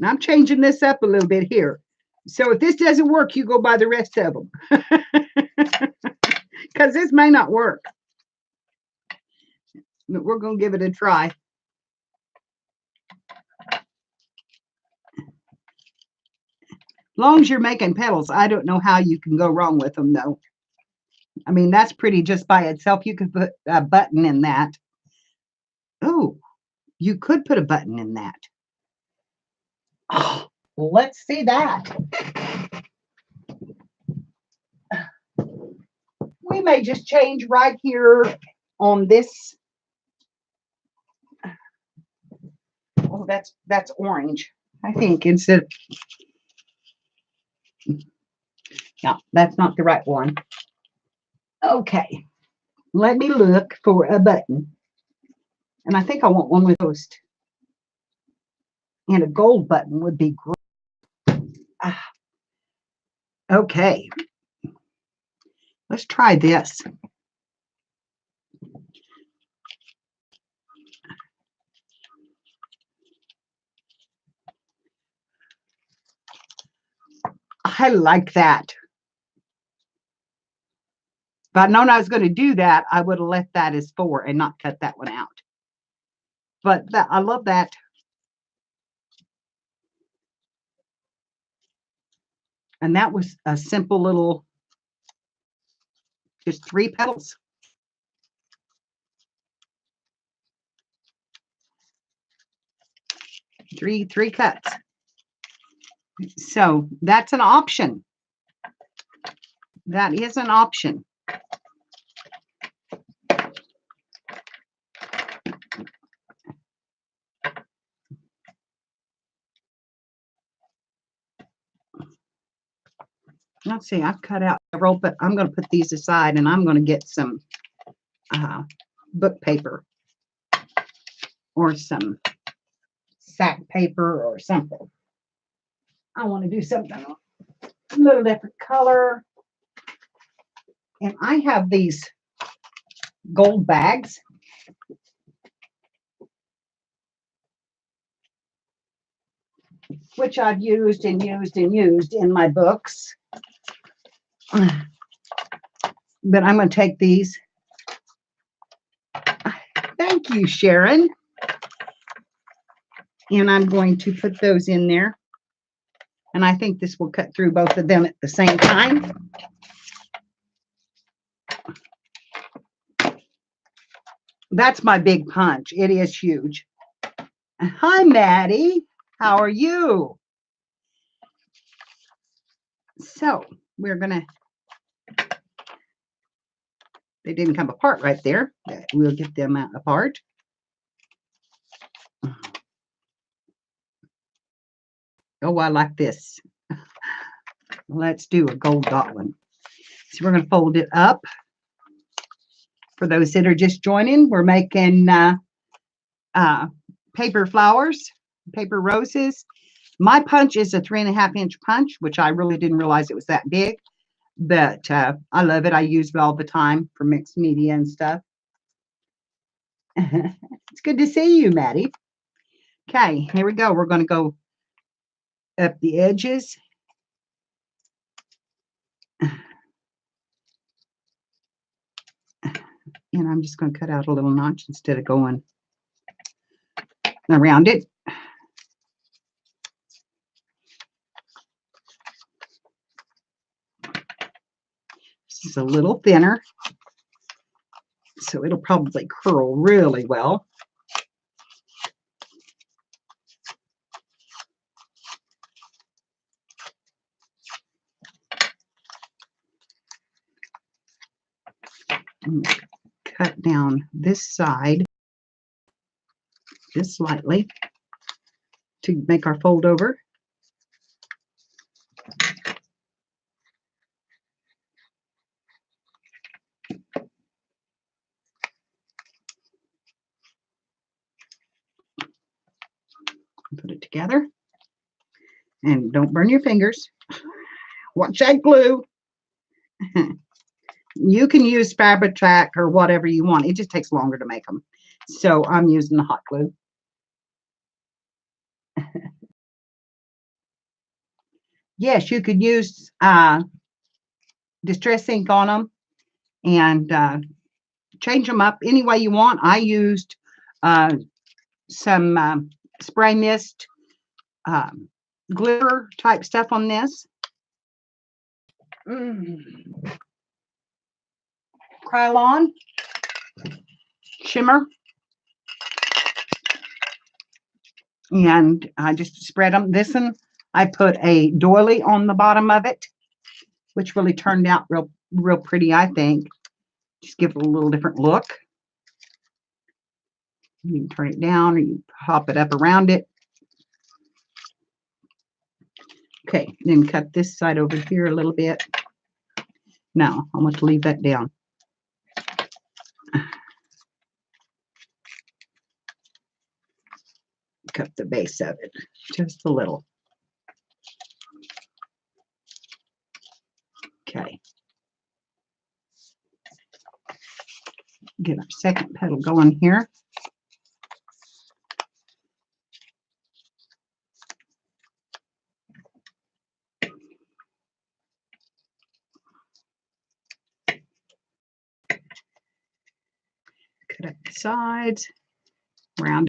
Now I'm changing this up a little bit here. So if this doesn't work, you go by the rest of them. Because this may not work. But we're going to give it a try. As long as you're making petals, I don't know how you can go wrong with them, though. I mean, that's pretty just by itself. You could put a button in that. Oh, you could put a button in that. Oh, well, let's see that. We may just change right here on this. Oh, that's orange, I think, instead. No, that's not the right one. Okay, let me look for a button. And I think I want one with those. And a gold button would be great. Okay, let's try this. I like that. If I'd known I was going to do that, I would have left that as 4 and not cut that one out. But I love that. And that was a simple little, just 3 petals. Three cuts. So that's an option. That is an option. Let's see, I've cut out several, but I'm going to put these aside and I'm going to get some book paper or some sack paper or something. I want to do something a little different color. And I have these gold bags. Which I've used and used and used in my books. But I'm going to take these. Thank you, Sharon. And I'm going to put those in there. And I think this will cut through both of them at the same time. That's my big punch. It is huge. Hi, Maddie. How are you? So we're going to, they didn't come apart right there. We'll get them apart. Oh, I like this. Let's do a gold dot one. So we're going to fold it up. For those that are just joining, we're making paper flowers, paper roses. My punch is a 3.5-inch punch, which I really didn't realize it was that big. but I love it. I use it all the time for mixed media and stuff. It's good to see you, Maddie. Okay, here we go. We're going to go up the edges. And I'm just going to cut out a little notch instead of going around it. This is a little thinner, so it'll probably curl really well. Cut down this side just slightly to make our fold over. Put it together. And don't burn your fingers. Watch that glue. You can use Fabri-Tac or whatever you want. It just takes longer to make them. So I'm using the hot glue. Yes, you could use Distress ink on them and change them up any way you want. I used some spray mist glitter type stuff on this. Krylon shimmer. And I just spread them. This one, I put a doily on the bottom of it, which really turned out real pretty, I think. Just give it a little different look. You can turn it down or you pop it up around it. Okay, then cut this side over here a little bit. Now, I want to leave that down. Cut the base of it just a little. Okay. Get our second petal going here. Cut up the sides, round.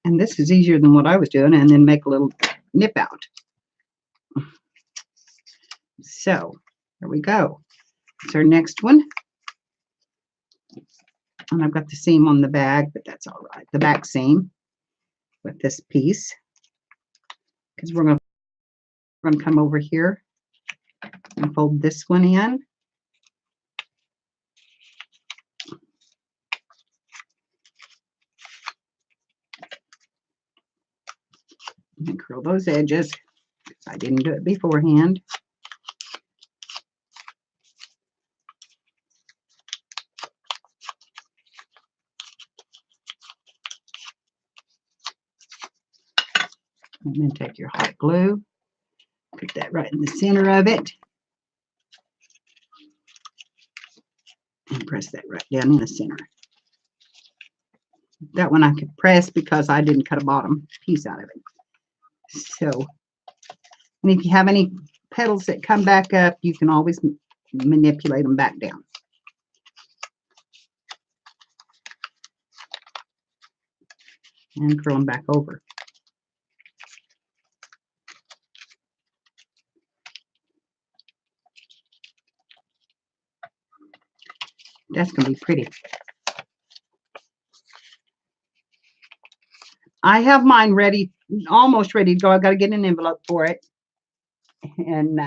And this is easier than what I was doing, and then make a little nip out. So there we go. It's our next one. And I've got the seam on the bag, but that's all right. The back seam with this piece. Because we're going to come over here and fold this one in. And curl those edges, because I didn't do it beforehand. And then take your hot glue, put that right in the center of it, and press that right down in the center. That one I could press because I didn't cut a bottom piece out of it. So, and if you have any petals that come back up, you can always manipulate them back down. And curl them back over. That's going to be pretty. I have mine ready, almost ready to go. I've got to get an envelope for it. And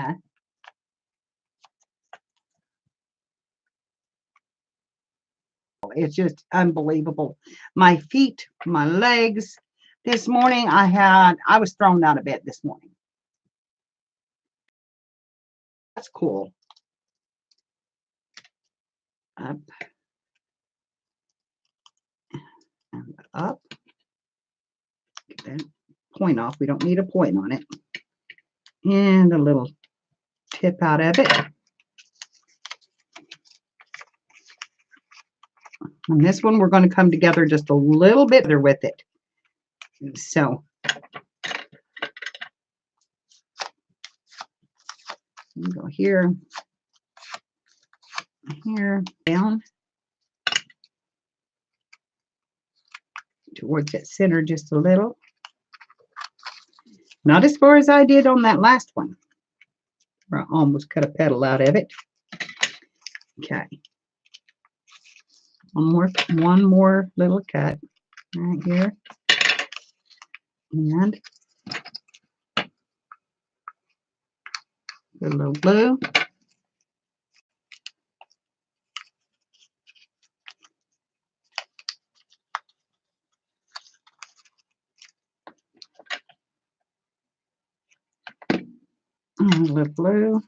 it's just unbelievable. My feet, my legs. This morning I was thrown out of bed this morning. That's cool. Up and up. Get that point off. We don't need a point on it. And a little tip out of it. And this one, we're going to come together just a little bit better with it. So go here, here, down towards that center just a little. Not as far as I did on that last one, where I almost cut a petal out of it. Okay. One more little cut right here. And a little blue. And a little blue.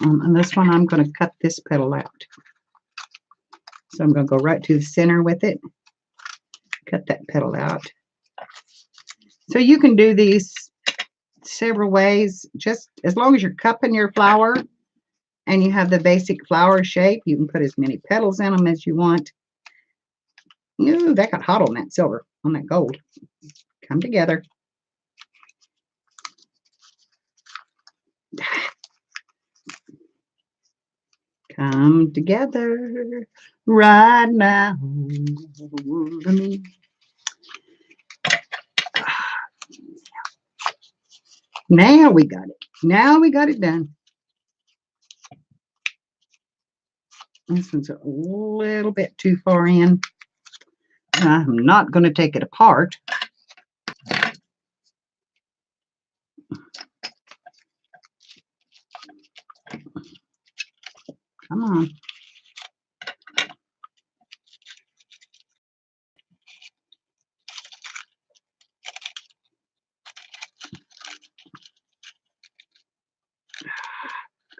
And this one, I'm going to cut this petal out. So I'm going to go right to the center with it. Cut that petal out. So you can do these several ways. Just as long as you're cupping your flower and you have the basic flower shape, you can put as many petals in them as you want. Ooh, that got hot on that silver, on that gold. Come together. Come together right now. Now we got it. Now we got it done. This one's a little bit too far in. I'm not going to take it apart. Come on.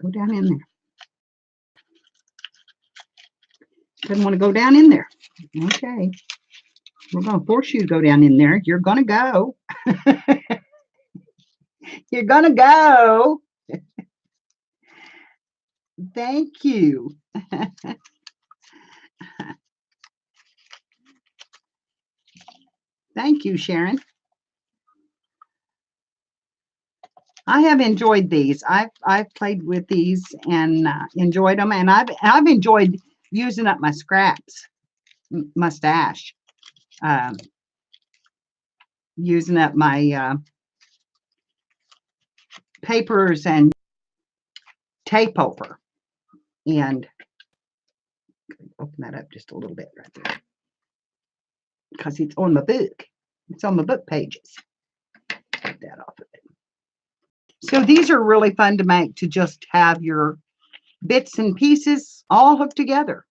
Go down in there. Doesn't want to go down in there. Okay. We're going to force you to go down in there. You're going to go. You're going to go. Thank you. Thank you, Sharon. I have enjoyed these. I've played with these and enjoyed them, and I've enjoyed using up my scraps, my stash, using up my papers and tape over, and open that up just a little bit right there because it's on my book. It's on my book pages. Get that off of it. So these are really fun to make, to just have your bits and pieces all hooked together.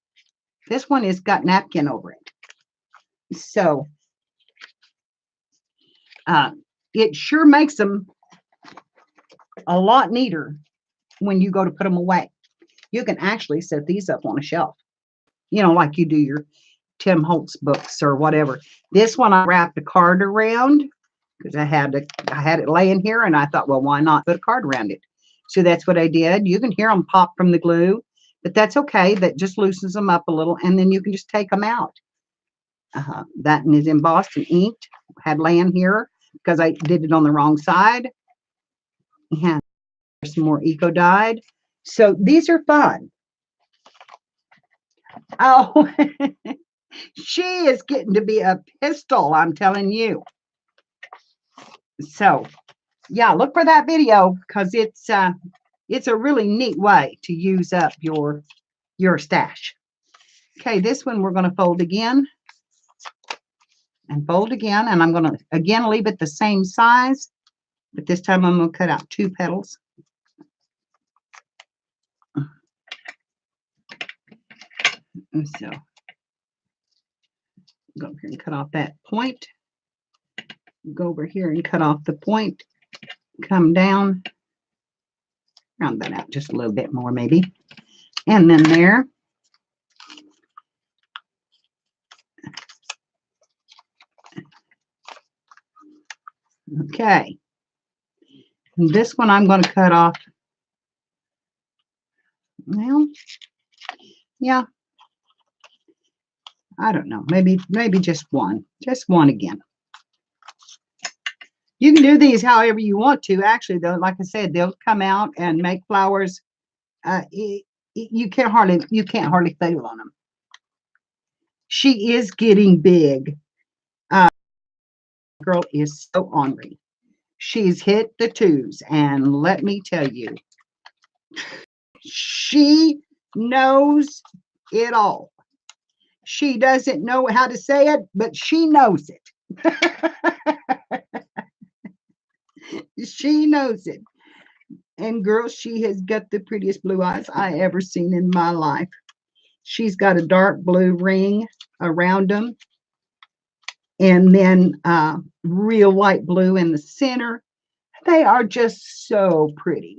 This one has got napkin over it. So it sure makes them a lot neater when you go to put them away. You can actually set these up on a shelf, you know, like you do your Tim Holtz books or whatever. This one I wrapped a card around because I had it laying here, and I thought, well, why not put a card around it? So that's what I did. You can hear them pop from the glue, but that's okay. That just loosens them up a little, and then you can just take them out. That one is embossed and inked. Had laying here because I did it on the wrong side. And there's some more eco dyed. So these are fun. Oh, she is getting to be a pistol, I'm telling you. So yeah, look for that video because it's a really neat way to use up your stash. Okay, this one we're going to fold again and fold again, and I'm going to again leave it the same size, but this time I'm going to cut out 2 petals. And so go over here and cut off that point. Go over here and cut off the point. Come down, round that out just a little bit more maybe, and then there. Okay. And this one I'm going to cut off. Well, yeah. I don't know. Maybe just one. Just one again. You can do these however you want to. Actually, though, like I said, they'll come out and make flowers. You can't hardly fail on them. She is getting big. Girl is so ornery. She's hit the twos, and let me tell you, she knows it all. She doesn't know how to say it, but she knows it. She knows it. And girl, she has got the prettiest blue eyes I ever seen in my life. She's got a dark blue ring around them, and then real light blue in the center. They are just so pretty.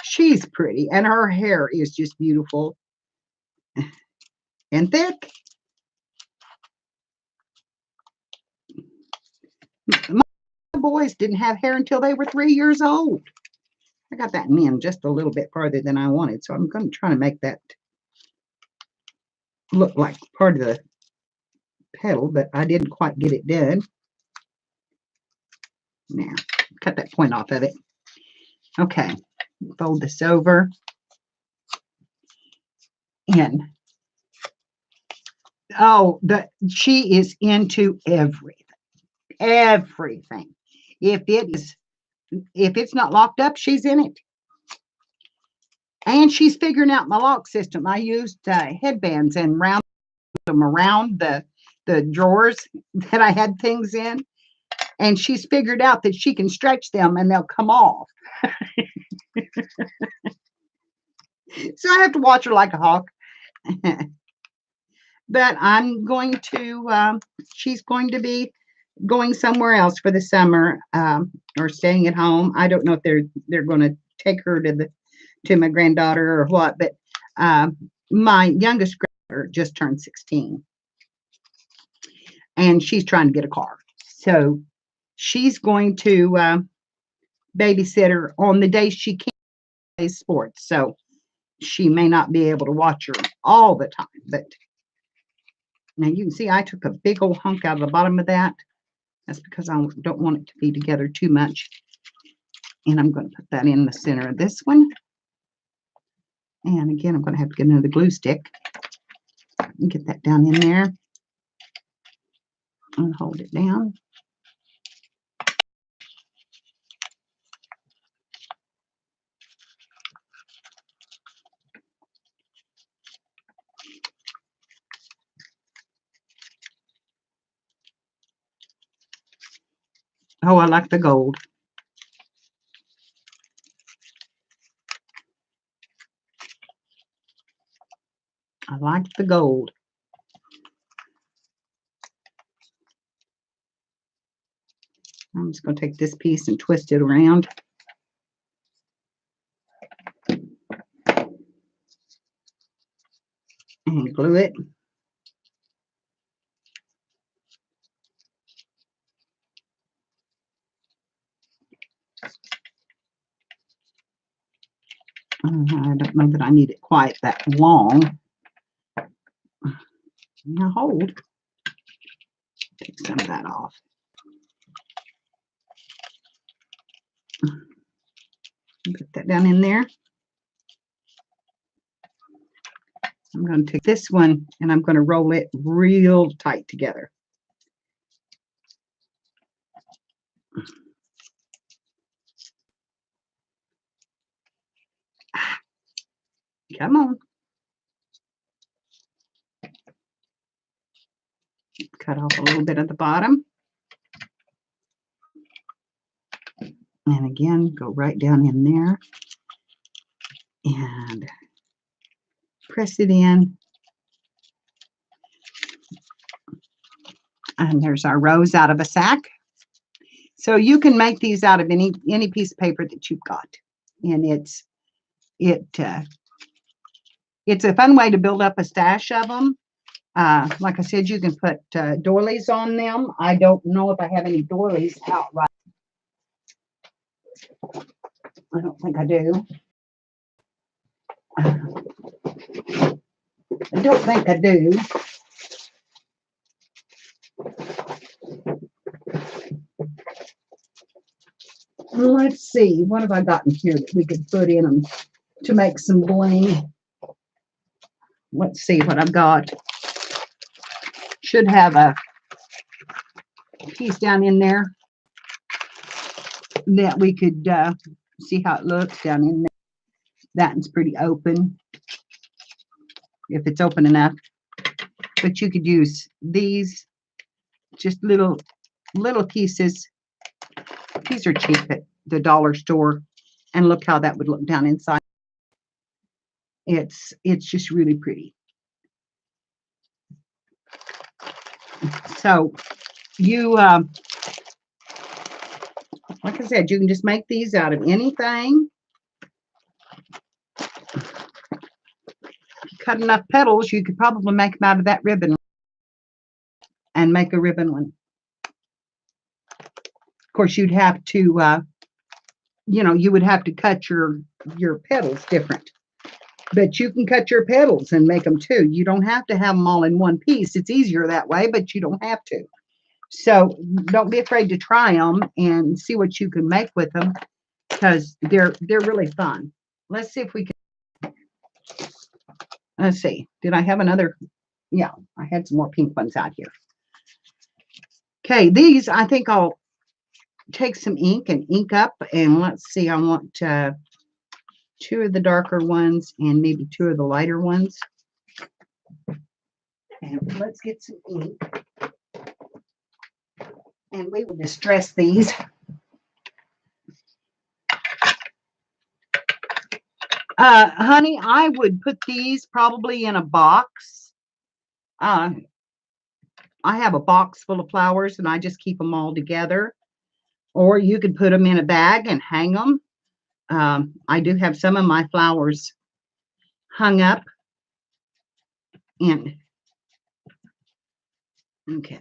She's pretty, and her hair is just beautiful and thick. My boys didn't have hair until they were 3 years old. I got that in just a little bit farther than I wanted, so I'm going to try to make that look like part of the petal, but I didn't quite get it done. Now, cut that point off of it. Okay, fold this over. And oh, she is into everything. Everything. If it's not locked up, she's in it. And she's figuring out my lock system. I used headbands and round them around the drawers that I had things in. And she's figured out that she can stretch them and they'll come off. So I have to watch her like a hawk. But I'm going to, she's going to be going somewhere else for the summer, or staying at home. I don't know if they're going to take her to my granddaughter or what, but my youngest granddaughter just turned 16, and she's trying to get a car. So she's going to babysit her on the days she can't play sports. So she may not be able to watch her all the time, but now you can see I took a big old hunk out of the bottom of that. That's because I don't want it to be together too much. And I'm going to put that in the center of this one. And again, I'm going to have to get another glue stick and get that down in there and hold it down. Oh, I like the gold. I like the gold. I'm just going to take this piece and twist it around. And glue it. I don't know that I need it quite that long. Now hold. Take some of that off. Put that down in there. I'm going to take this one and I'm going to roll it real tight together. Come on. Cut off a little bit at the bottom. And again, go right down in there and press it in. And there's our rose out of a sack. So you can make these out of any piece of paper that you've got. And it's a fun way to build up a stash of them. Like I said, you can put doilies on them. I don't know if I have any doilies out right. I don't think I do. I don't think I do. Let's see. What have I gotten here that we could put in them to make some bling? Let's see what I've got. Should have a piece down in there that we could see how it looks down in there. That one's pretty open, if it's open enough. But you could use these, just little pieces. These are cheap at the dollar store, and look how that would look down inside. It's just really pretty. So you, like I said, you can just make these out of anything. Cut enough petals, you could probably make them out of that ribbon and make a ribbon one. Of course, you'd have to, you would have to cut your petals different. But you can cut your petals and make them too. You don't have to have them all in one piece. It's easier that way, but you don't have to. So don't be afraid to try them and see what you can make with them, because they're really fun. Let's see if we can. Let's see. Did I have another? Yeah, I had some more pink ones out here. Okay, these I think I'll take some ink and ink up, and let's see. I want 2 of the darker ones and maybe 2 of the lighter ones. And let's get some ink. And we will distress these. Honey, I would put these probably in a box. I have a box full of flowers, and I just keep them all together. Or you could put them in a bag and hang them. I do have some of my flowers hung up. And okay.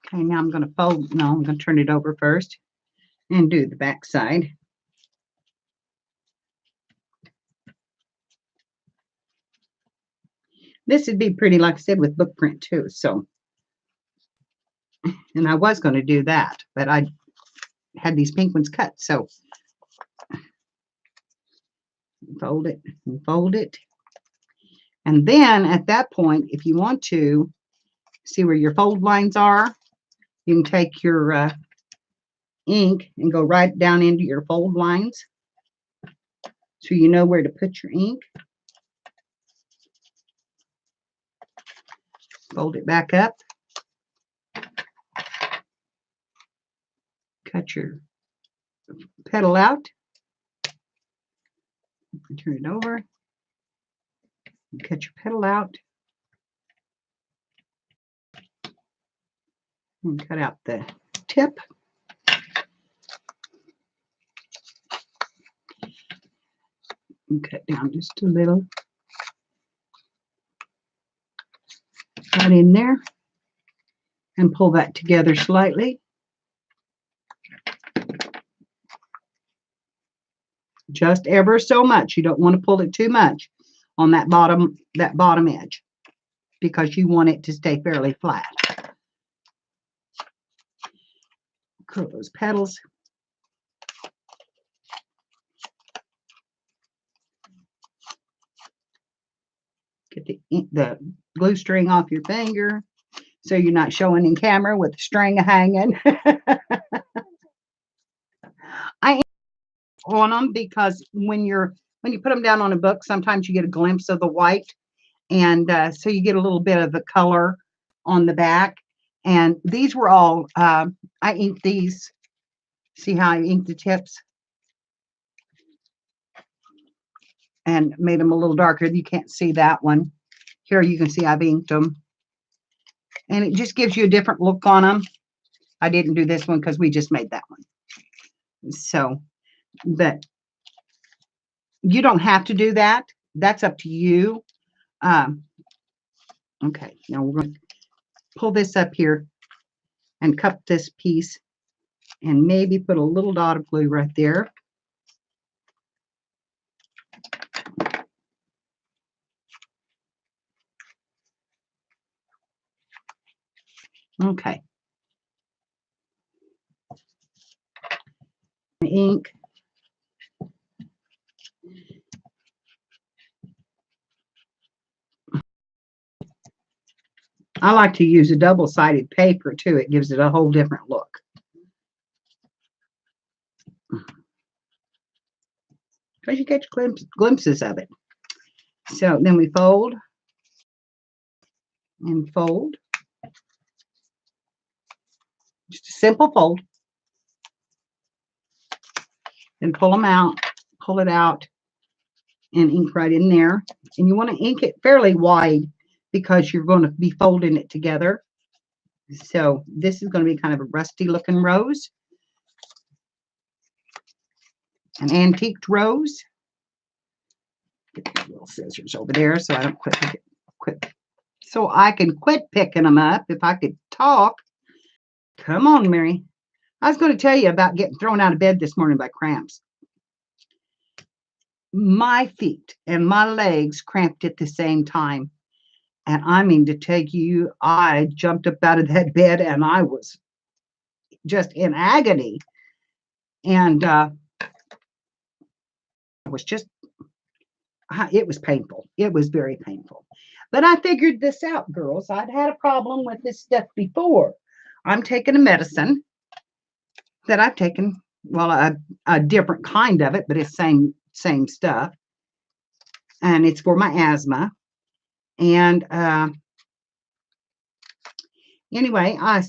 Okay, now I'm going to fold. No, I'm going to turn it over first and do the back side. This would be pretty, like I said, with book print too. So, and I was going to do that, but I had these pink ones cut. So fold it and fold it. And then at that point, if you want to see where your fold lines are, you can take your ink and go right down into your fold lines, so you know where to put your ink. Fold it back up. Cut your petal out. Turn it over. Cut your petal out. And cut out the tip. And cut down just a little. Right in there. And pull that together slightly. Just ever so much. You don't want to pull it too much on that bottom edge, because you want it to stay fairly flat. Curl those petals. Get the glue string off your finger so you're not showing in camera with the string hanging. I on them because when you put them down on a book, sometimes you get a glimpse of the white, and so you get a little bit of the color on the back. And these were all I inked these. See how I inked the tips and made them a little darker. You can't see that one. Here you can see I've inked them, and it just gives you a different look on them. I didn't do this one because we just made that one. So, but you don't have to do that. That's up to you. Okay, now we're going to pull this up here and cup this piece and maybe put a little dot of glue right there. Okay. Ink. I like to use a double-sided paper too. It gives it a whole different look. Because you get glimpses of it. So then we fold and fold. Just a simple fold. Then pull them out, pull it out, and ink right in there. And you want to ink it fairly wide because you're going to be folding it together. So this is going to be kind of a rusty looking rose. An antiqued rose. Get the little scissors over there so I don't quit. So I can quit picking them up if I could talk. Come on, Mary. I was going to tell you about getting thrown out of bed this morning by cramps. My feet and my legs cramped at the same time. And I mean to tell you, I jumped up out of that bed and I was just in agony. And it was painful. It was very painful. But I figured this out, girls. I'd had a problem with this stuff before. I'm taking a medicine that I've taken, well, a different kind of it, but it's same stuff. And it's for my asthma. And anyway, I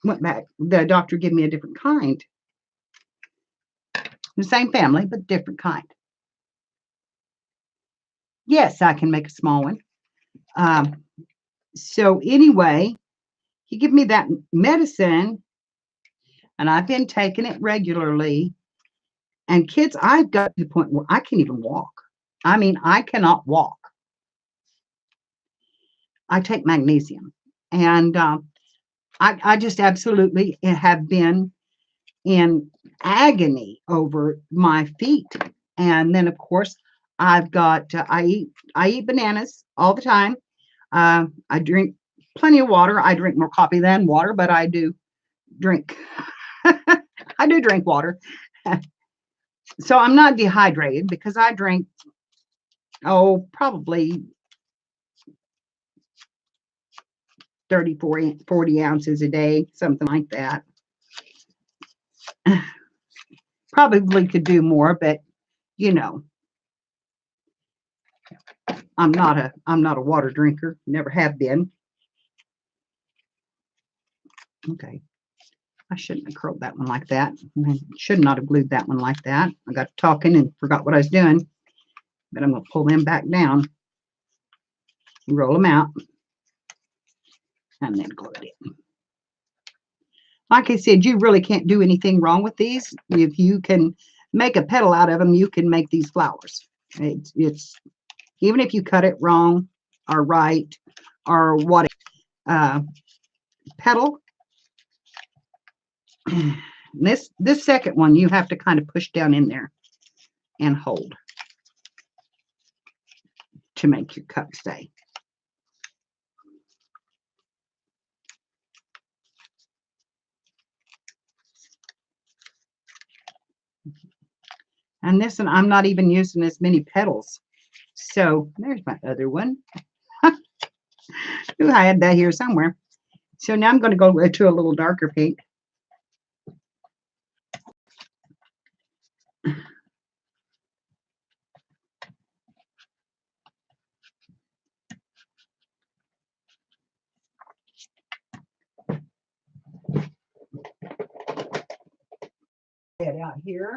went back. The doctor gave me a different kind. The same family, but different kind. Yes, I can make a small one. So anyway, he gave me that medicine, and I've been taking it regularly. And kids, I've got to the point where I can't even walk. I mean, I cannot walk. I take magnesium, and I just absolutely have been in agony over my feet. And then, of course, I've got I eat bananas all the time. I drink plenty of water. I drink more coffee than water, but I do drink. I do drink water. So I'm not dehydrated because I drink, probably 30, 40 ounces a day, something like that. Probably could do more, but you know, I'm not a water drinker, never have been. Okay. I shouldn't have curled that one like that. I should not have glued that one like that. I got talking and forgot what I was doing. But I'm going to pull them back down, roll them out, and then glue it in. Like I said, you really can't do anything wrong with these. If you can make a petal out of them, you can make these flowers. It's even if you cut it wrong or right or what, petal. This second one, you have to kind of push down in there and hold to make your cup stay. And this one, I'm not even using as many petals. So there's my other one. Ooh, I had that here somewhere. So now I'm going to go to a little darker pink. Get out here.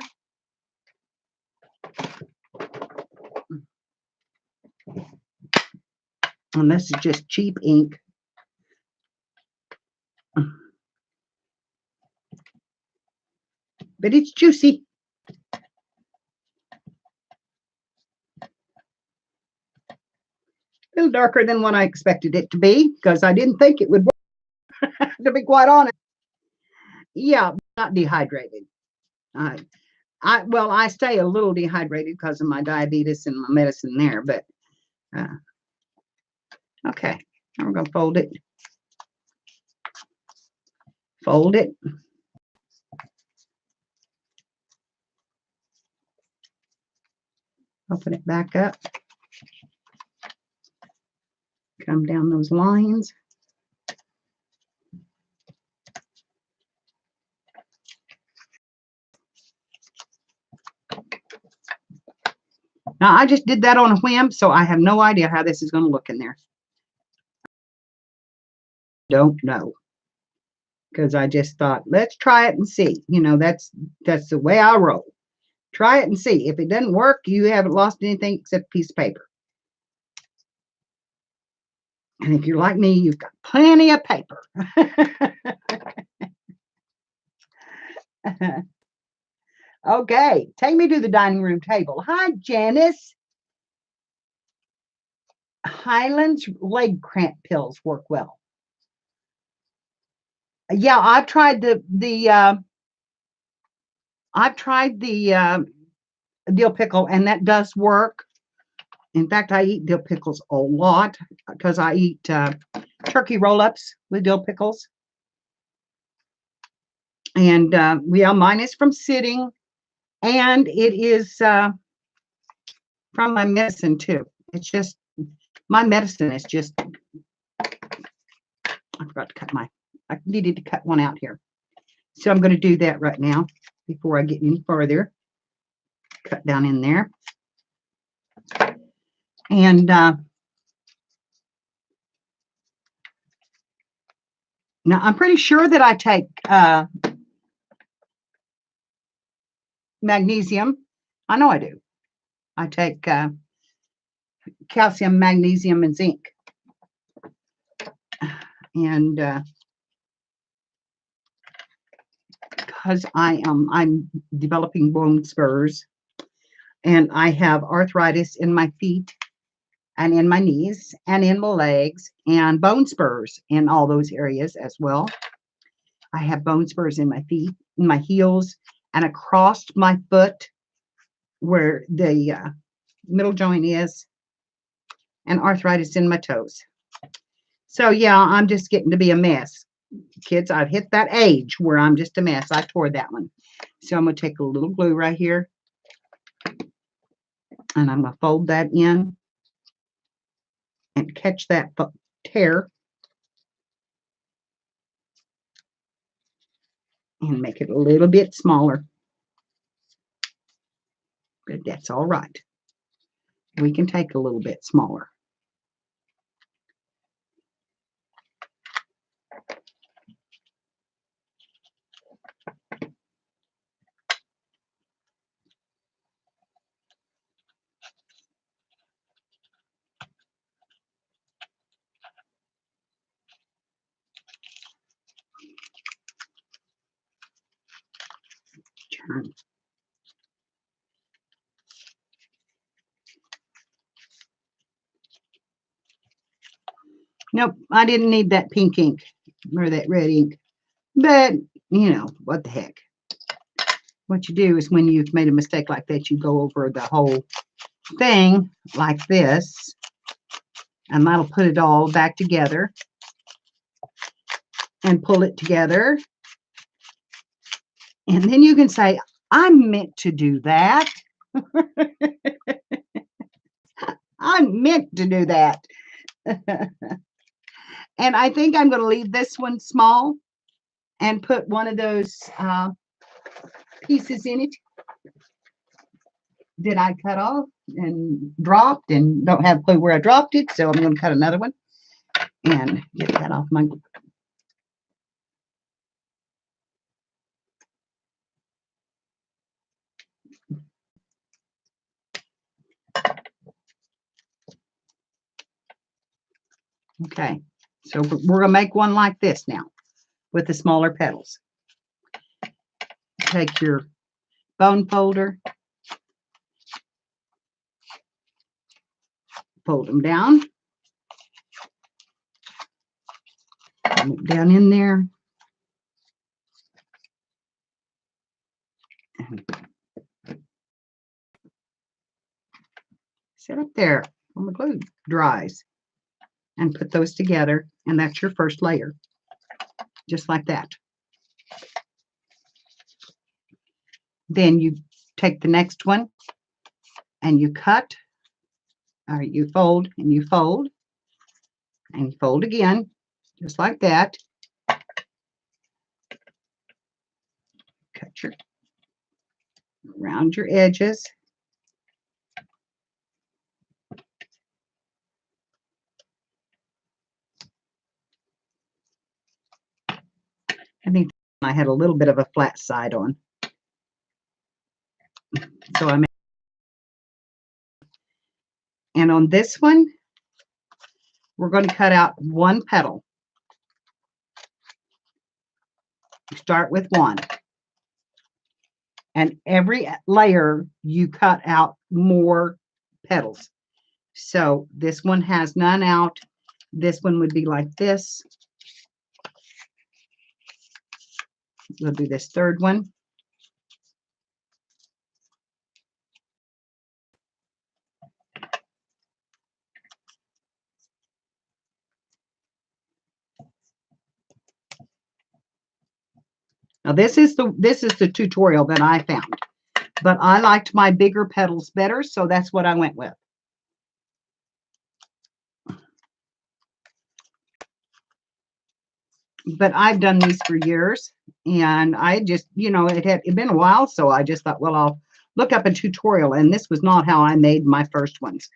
And this is just cheap ink. but it's juicy. A little darker than what I expected it to be because I didn't think it would work, to be quite honest. Yeah, not dehydrated. Well, I stay a little dehydrated because of my diabetes and my medicine there, but okay. Now we're going to fold it. Fold it. Open it back up. Come down those lines. Now, I just did that on a whim, so I have no idea how this is going to look in there. Don't know. Because I just thought, let's try it and see. You know, that's the way I roll. Try it and see. If it doesn't work, you haven't lost anything except a piece of paper. And if you're like me, you've got plenty of paper. Okay, take me to the dining room table. Hi, Janice. Highlands leg cramp pills work well. Yeah, I've tried the dill pickle, and that does work. In fact, I eat dill pickles a lot because I eat turkey roll-ups with dill pickles. And yeah, mine is from sitting, and it is from my medicine too. It's just my medicine is just. I forgot to cut I needed to cut one out here, so I'm going to do that right now before I get any further. Cut down in there, and now I'm pretty sure that I take magnesium. I know I do. I take calcium, magnesium, and zinc. And because I'm developing bone spurs, and I have arthritis in my feet and in my knees and in my legs and bone spurs in all those areas as well. I have bone spurs in my feet, in my heels, and across my foot where the middle joint is, and arthritis in my toes. So yeah, I'm just getting to be a mess. Kids, I've hit that age where I'm just a mess. I tore that one. So I'm going to take a little glue right here, and I'm going to fold that in and catch that tear and make it a little bit smaller. But that's all right. We can take a little bit smaller. Turn. Nope, I didn't need that pink ink or that red ink. But, you know, what the heck. What you do is when you've made a mistake like that, you go over the whole thing like this, and that'll put it all back together and pull it together. And then you can say, I meant to do that. I meant to do that. And I think I'm going to leave this one small and put one of those pieces in it that I cut off and dropped and don't have a clue where I dropped it. So I'm going to cut another one and get that off my. Okay, so we're going to make one like this now with the smaller petals. take your bone folder, fold them down, down in there, and set up there when the glue dries, and put those together, and that's your first layer, just like that. Then you take the next one and you cut, or you fold and you fold and you fold again, just like that. Cut your around your edges. I think I had a little bit of a flat side on, so I made. And on this one, we're going to cut out one petal. Start with one. And every layer, you cut out more petals. So this one has none out. This one would be like this. We'll do this third one. Now this is the tutorial that I found, but I liked my bigger petals better, so that's what I went with. But I've done these for years, and I just, it had been a while, so I just thought, well, I'll look up a tutorial, and this was not how I made my first ones,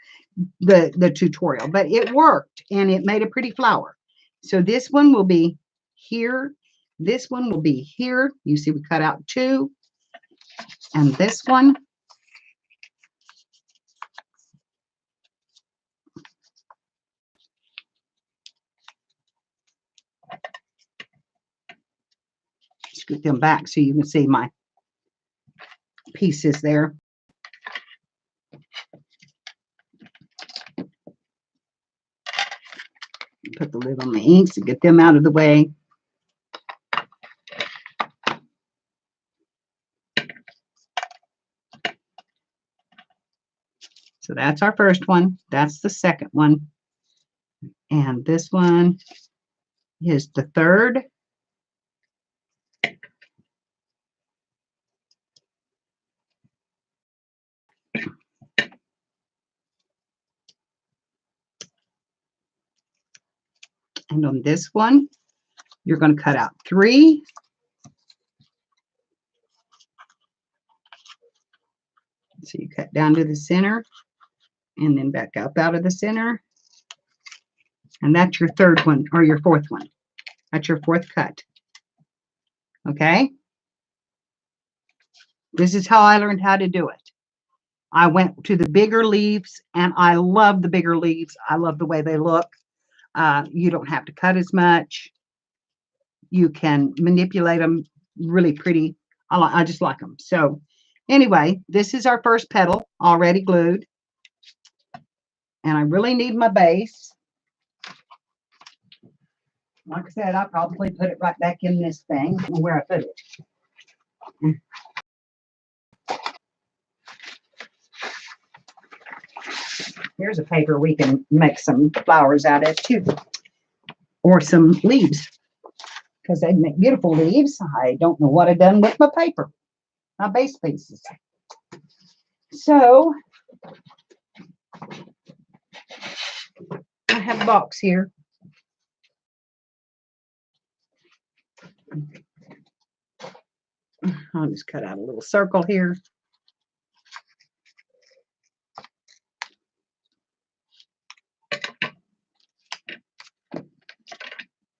the tutorial, but it worked, and it made a pretty flower. So this one will be here. This one will be here. You see we cut out two. And this one, scoot them back so you can see my pieces there. Put the lid on the inks and get them out of the way. So that's our first one. That's the second one. And this one is the third. And on this one, you're going to cut out three. So you cut down to the center and then back up out of the center. And that's your third one, or your fourth one. That's your fourth cut. Okay? This is how I learned how to do it. I went to the bigger leaves, and I love the bigger leaves. I love the way they look. You don't have to cut as much. You can manipulate them really pretty. I just like them. So anyway, this is our first petal already glued. And I really need my base. Like I said, I'll probably put it right back in this thing where I put it. Here's a paper we can make some flowers out of too, or some leaves, because they make beautiful leaves. I don't know what I've done with my paper, my base pieces. So I have a box here. I'll just cut out a little circle here.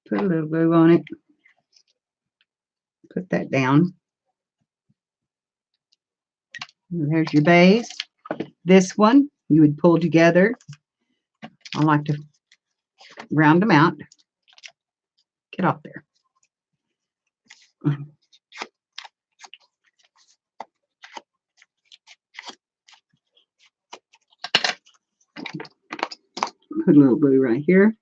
Put a little glue on it. Put that down. And there's your base. This one you would pull together. I like to round them out. Get off there. Put a little glue right here.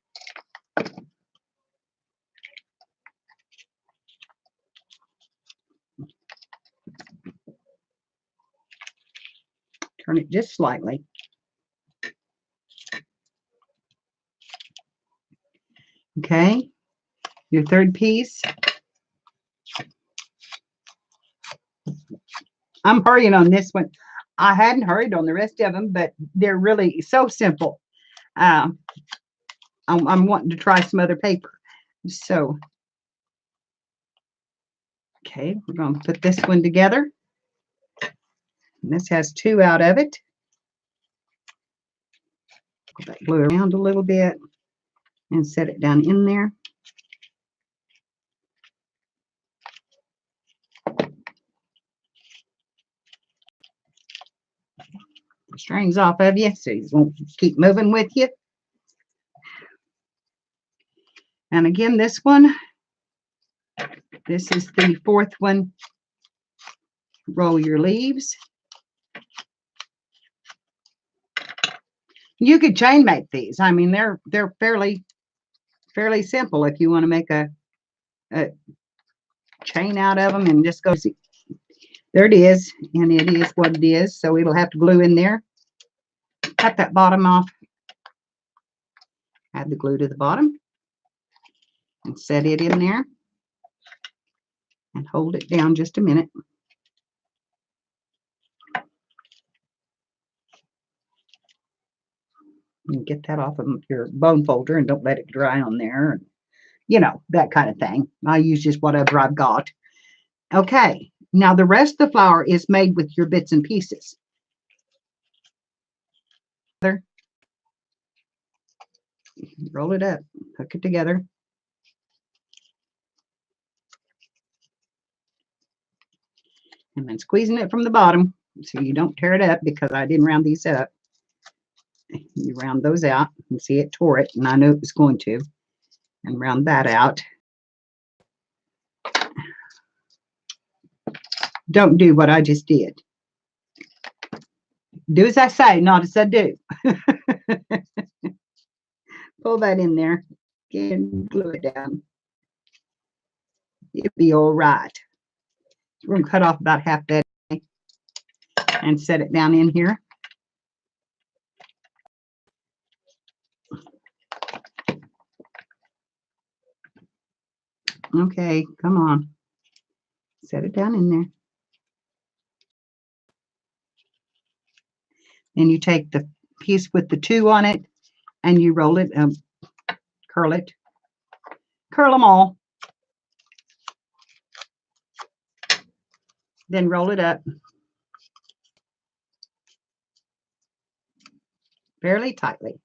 Turn it just slightly. Okay, your third piece. I'm hurrying on this one. I hadn't hurried on the rest of them, but they're really so simple. I'm wanting to try some other paper. So, okay, we're going to put this one together. And this has 2 out of it. Put that glue around a little bit and set it down in there. The strings off of you so you won't keep moving with you. And again, this one, this is the 4th one. Roll your leaves. You could chain make these. I mean, they're fairly simple if you want to make a chain out of them and just go see. There it is, and it is what it is. So it'll have to glue in there. Cut that bottom off. Add the glue to the bottom and set it in there and hold it down just a minute. And get that off of your bone folder and don't let it dry on there. You know, that kind of thing. I use just whatever I've got. Okay, now the rest of the flower is made with your bits and pieces. Roll it up, hook it together. And then squeezing it from the bottom so you don't tear it up, because I didn't round these up. You round those out and see it tore it, and I knew it was going to. And round that out. Don't do what I just did. Do as I say, not as I do. Pull that in there and glue it down. It'll be all right. We're going to cut off about half that and set it down in here. Okay, come on. Set it down in there. Then you take the piece with the 2 on it and you roll it, curl it. Curl them all. Then roll it up fairly tightly.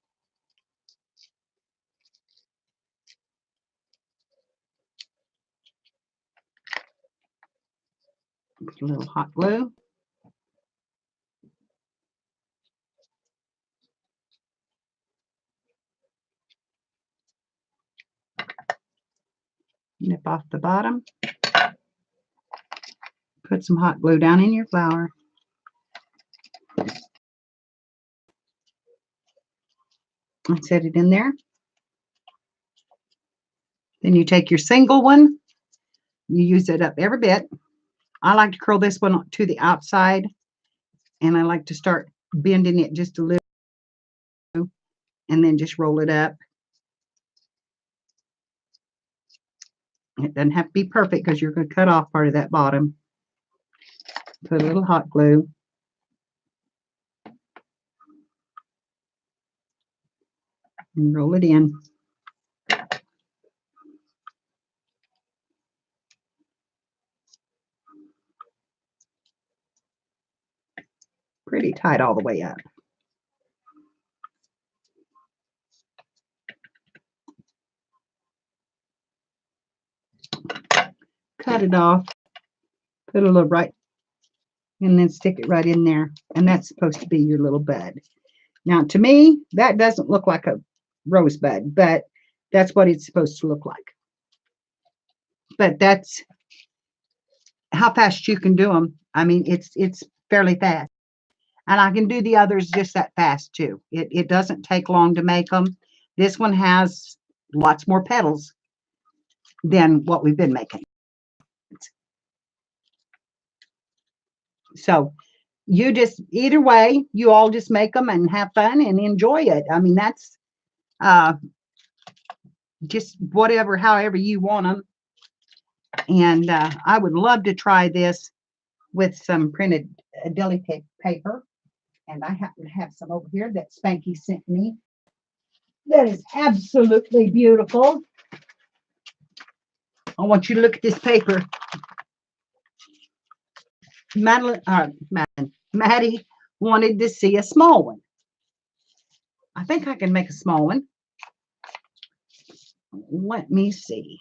A little hot glue. Nip off the bottom. Put some hot glue down in your flower. And set it in there. Then you take your single one. You use it up every bit. I like to curl this one to the outside, and I like to start bending it just a little and then just roll it up. It doesn't have to be perfect because you're going to cut off part of that bottom. Put a little hot glue. And roll it in. Pretty tight all the way up. Cut it off. Put a little right, and then stick it right in there. And that's supposed to be your little bud. Now, to me, that doesn't look like a rosebud, but that's what it's supposed to look like. But that's how fast you can do them. I mean, it's fairly fast. And I can do the others just that fast too. It doesn't take long to make them. This one has lots more petals than what we've been making. So you just, either way, you all just make them and have fun and enjoy it. I mean, that's just whatever, however you want them. And I would love to try this with some printed deli paper. And I happen to have some over here that Spanky sent me. That is absolutely beautiful. I want you to look at this paper. Maddie wanted to see a small one. I think I can make a small one. Let me see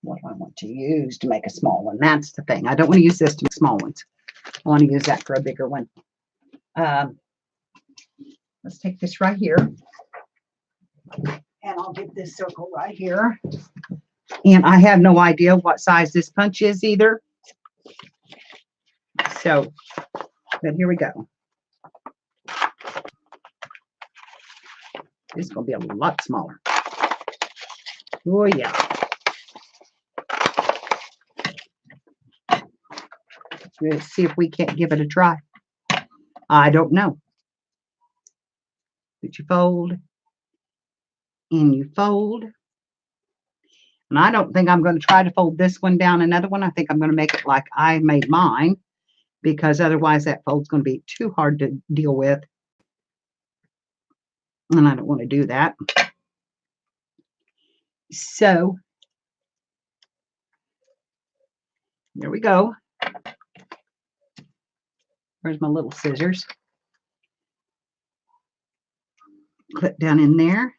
what I want to use to make a small one. That's the thing. I don't want to use this to make small ones. I want to use that for a bigger one. Let's take this right here. And I'll get this circle right here. And I have no idea what size this punch is either. So, but here we go. This is going to be a lot smaller. Oh, yeah. Let's see if we can't give it a try. I don't know. But you fold. And you fold. And I don't think I'm going to try to fold this one down another one. I think I'm going to make it like I made mine, because otherwise that fold's going to be too hard to deal with. And I don't want to do that. So there we go. Where's my little scissors? Clip down in there.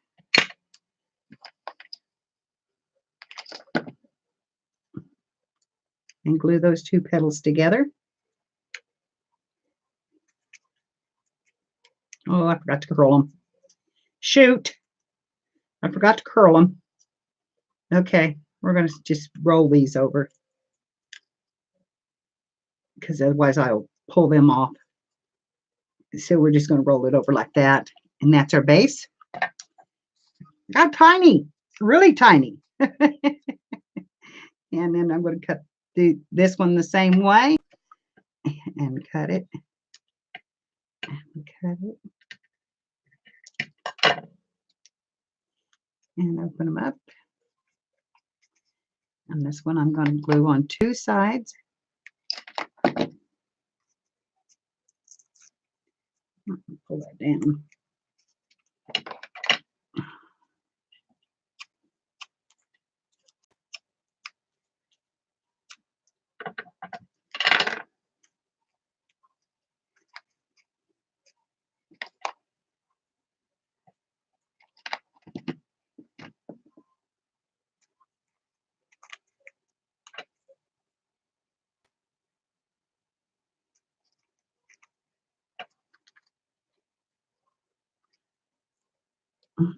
And glue those two petals together. Oh, I forgot to curl them. Shoot. I forgot to curl them. Okay, we're going to just roll these over, because otherwise I'll pull them off. So we're just going to roll it over like that. And that's our base. How tiny, really tiny. And then I'm going to cut this one the same way and cut it. And cut it. And open them up. And this one I'm going to glue on two sides. Pull that down.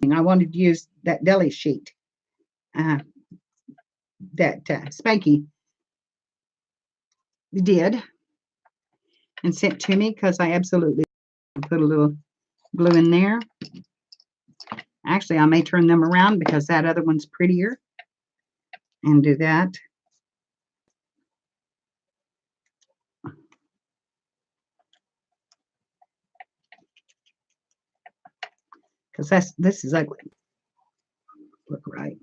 And I wanted to use that deli sheet that Spanky did and sent to me, because I absolutely put a little glue in there. Actually, I may turn them around because that other one's prettier, and do that. Because this is ugly. Look right.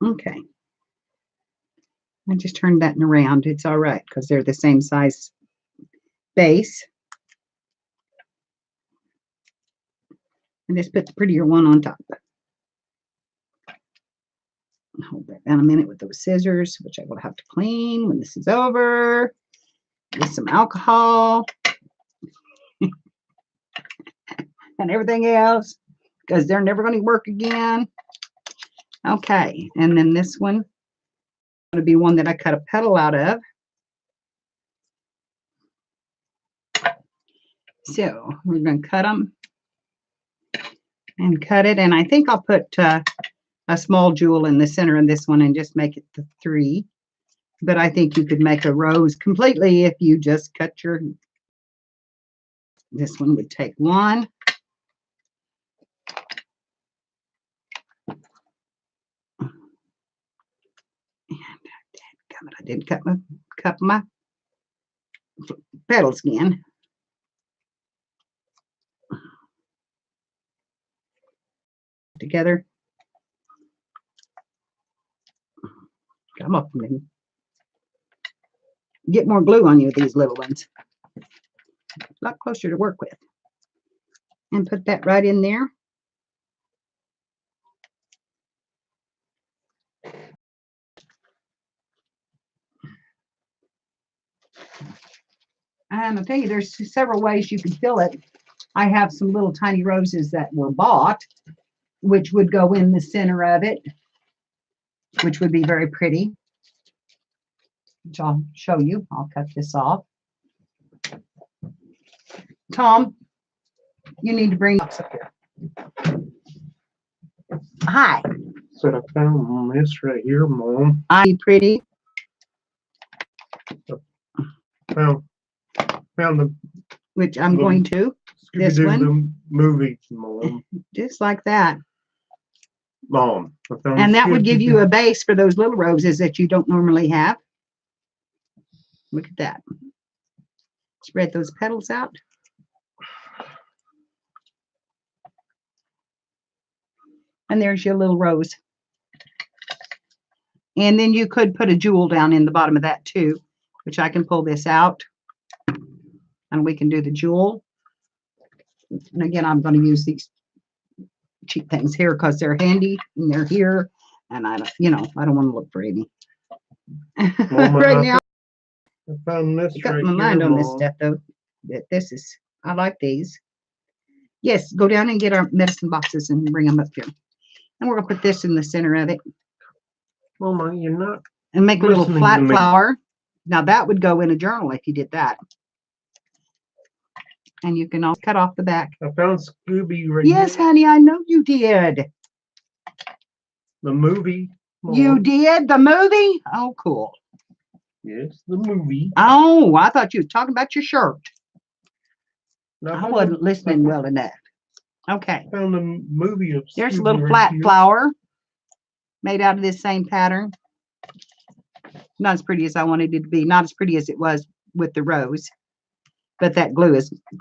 Okay. I just turned that around. It's all right, because they're the same size base. And just put the prettier one on top. Hold that down a minute with those scissors, which I will have to clean when this is over, with some alcohol and everything else, because they're never going to work again. Okay, and then this one is going to be one that I cut a petal out of. So we're going to cut them and cut it, and I think I'll put a small jewel in the center of this one and just make it the 3. But I think you could make a rose completely if you just cut your, this one would take 1. And I didn't cut my petals again. Together. Come up and get more glue on you with these little ones. A lot closer to work with. And put that right in there. And I'll tell you, there's several ways you can fill it. I have some little tiny roses that were bought, which would go in the center of it, which would be very pretty, which I'll show you. I'll cut this off. Tom, you need to bring this up here. Hi. So I found this right here, Mom. I'm pretty. Found the Which I'm going to. This one. The movie, Mom. Just like that. Mom. And that would give you a base for those little roses that you don't normally have. Look at that. Spread those petals out. And there's your little rose. And then you could put a jewel down in the bottom of that too, which I can pull this out. And we can do the jewel. And again, I'm going to use these cheap things here because they're handy and they're here. And I don't, I don't want to look for any. Right now, I found this. I got my mind on this stuff though. I like these. Yes, go down and get our medicine boxes and bring them up here. And we're going to put this in the center of it. Mama, you're not. And make a little flat flower. Now that would go in a journal if you did that. And you can also cut off the back. I found Scooby right Yes, here. honey, I know you did. The movie. Mom. You did? The movie? Oh, cool. Yes, the movie. Oh, I thought you were talking about your shirt. No, I wasn't listening well enough. Okay. I found the movie of There's Scooby a little right flat here. flower made out of this same pattern. Not as pretty as I wanted it to be. Not as pretty as it was with the rose. But that glue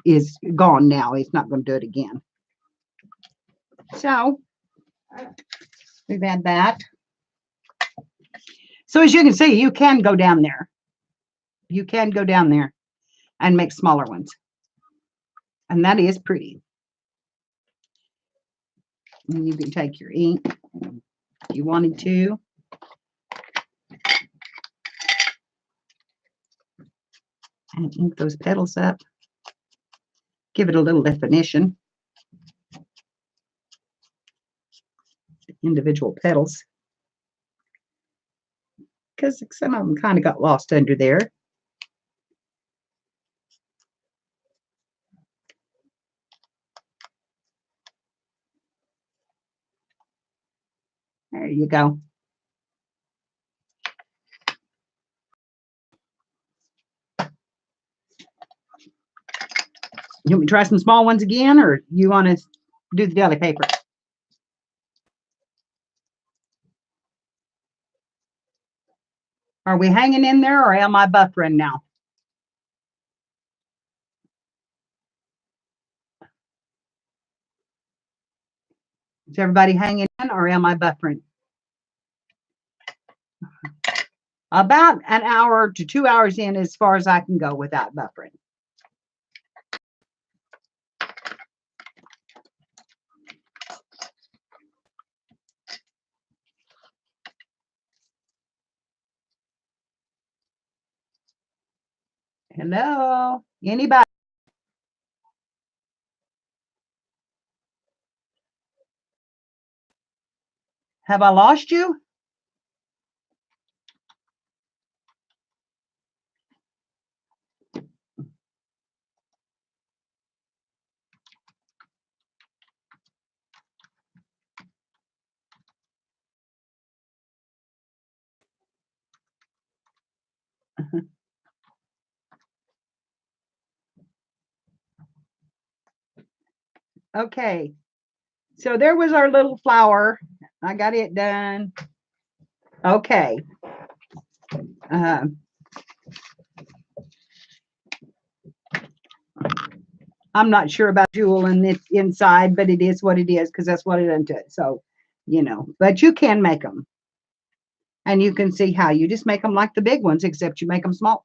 is gone now. It's not going to do it again. So we've had that. So as you can see, you can go down there. You can go down there and make smaller ones. And that is pretty. And you can take your ink if you wanted to. And ink those petals up. Give it a little definition. Individual petals. Because some of them kind of got lost under there. There you go. You want me to try some small ones again, or you want to do the deli paper? Are we hanging in there, or am I buffering now? Is everybody hanging in, or am I buffering? About an hour to 2 hours in as far as I can go without buffering. Hello? Anybody? Have I lost you? Okay. So there was our little flower. I got it done. Okay. I'm not sure about jewel and it's inside, but it is what it is because that's what it done to it. So, but you can make them. And you can see how you just make them like the big ones, except you make them smaller.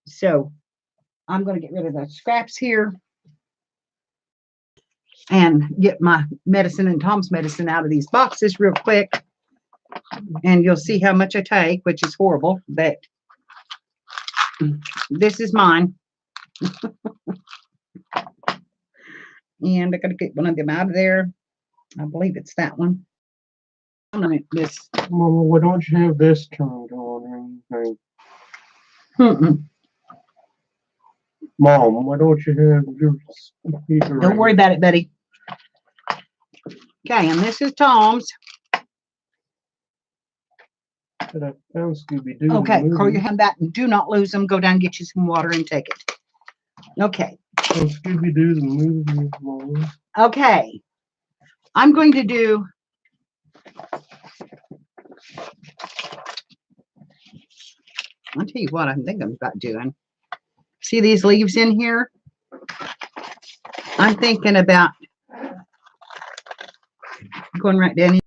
So I'm going to get rid of the scraps here and get my medicine and Tom's medicine out of these boxes real quick. And you'll see how much I take, which is horrible, but this is mine. And I got to get one of them out of there. I believe it's that one. This. Mama, why don't you have this turned on or anything? Mom, why don't you have your speaker? Don't worry about it, buddy. Okay, and this is Tom's. But I found Scooby-Doo. Okay, curl your hand back and do not lose them. Go down and get you some water and take it. Okay. Scooby-Doo the movie, Mom. Okay. I'm going to do I'll tell you what I think I'm about doing. See these leaves in here? I'm thinking about going right down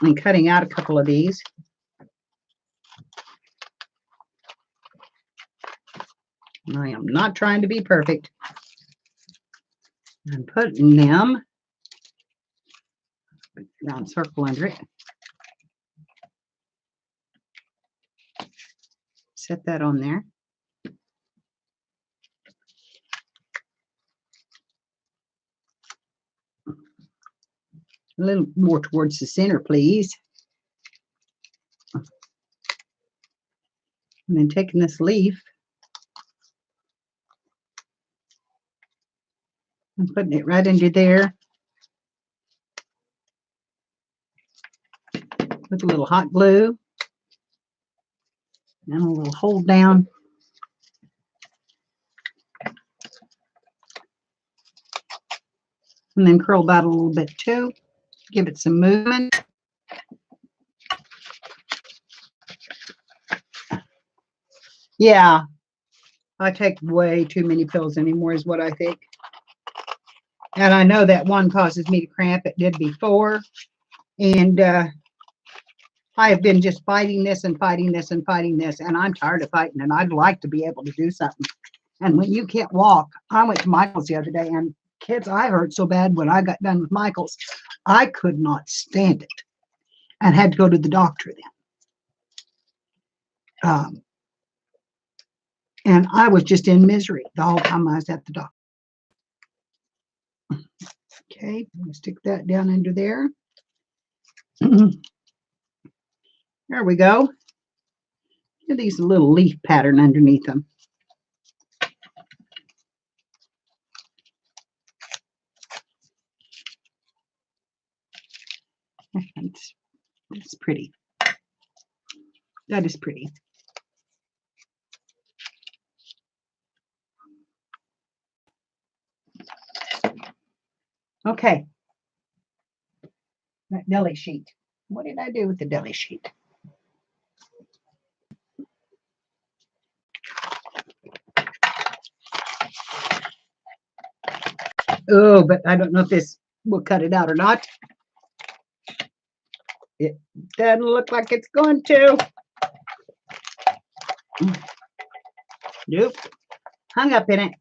and cutting out a couple of these. I am not trying to be perfect. I'm putting them round circle under it. Set that on there. A little more towards the center, please. And then taking this leaf and putting it right under there with a little hot glue and a little hold down. And then curl that a little bit too. Give it some movement. Yeah, I take way too many pills anymore is what I think. And I know that one causes me to cramp. It did before. And I have been just fighting this and fighting this and fighting this. And I'm tired of fighting. And I'd like to be able to do something. And when you can't walk, I went to Michael's the other day. And kids, I hurt so bad when I got done with Michael's. I could not stand it and had to go to the doctor then. And I was just in misery the whole time I was at the doctor. Okay, I'm going to stick that down under there. There we go. Look at these little leaf pattern underneath them. That's pretty. That is pretty. Okay. That deli sheet. What did I do with the deli sheet? Oh, but I don't know if this will cut it out or not. It doesn't look like it's going to. Nope. Hung up in it.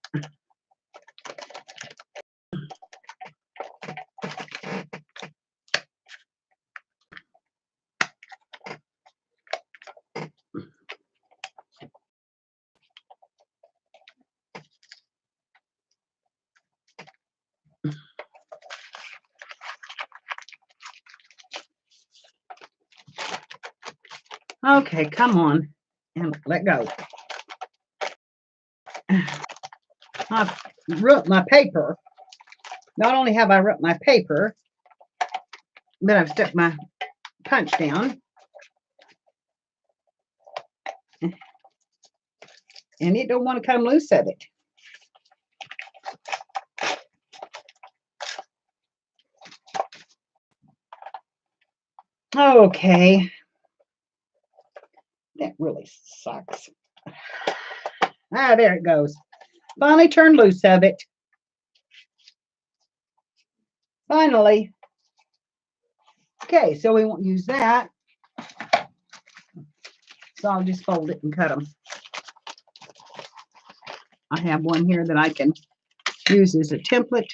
Okay, come on and let go. I've wrote my paper. Not only have I wrote my paper, but I've stuck my punch down. And it don't want to come loose of it. Okay. That really sucks. Ah, there it goes. Finally turned loose of it. Finally. Okay, so we won't use that. So I'll just fold it and cut them. I have one here that I can use as a template.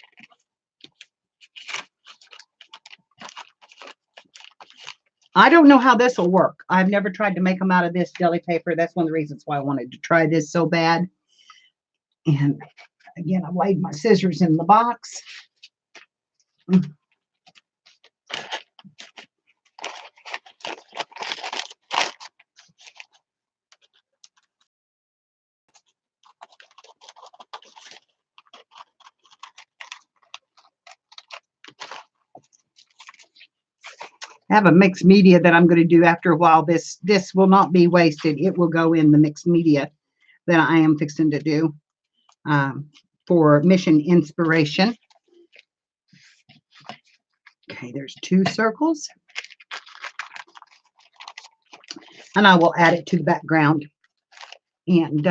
I don't know how this will work. I've never tried to make them out of this deli paper. That's one of the reasons why I wanted to try this so bad. And again, I laid my scissors in the box. I have a mixed media that I'm going to do after a while. This will not be wasted. It will go in the mixed media that I am fixing to do for mission inspiration. Okay, there's 2 circles. And I will add it to the background. And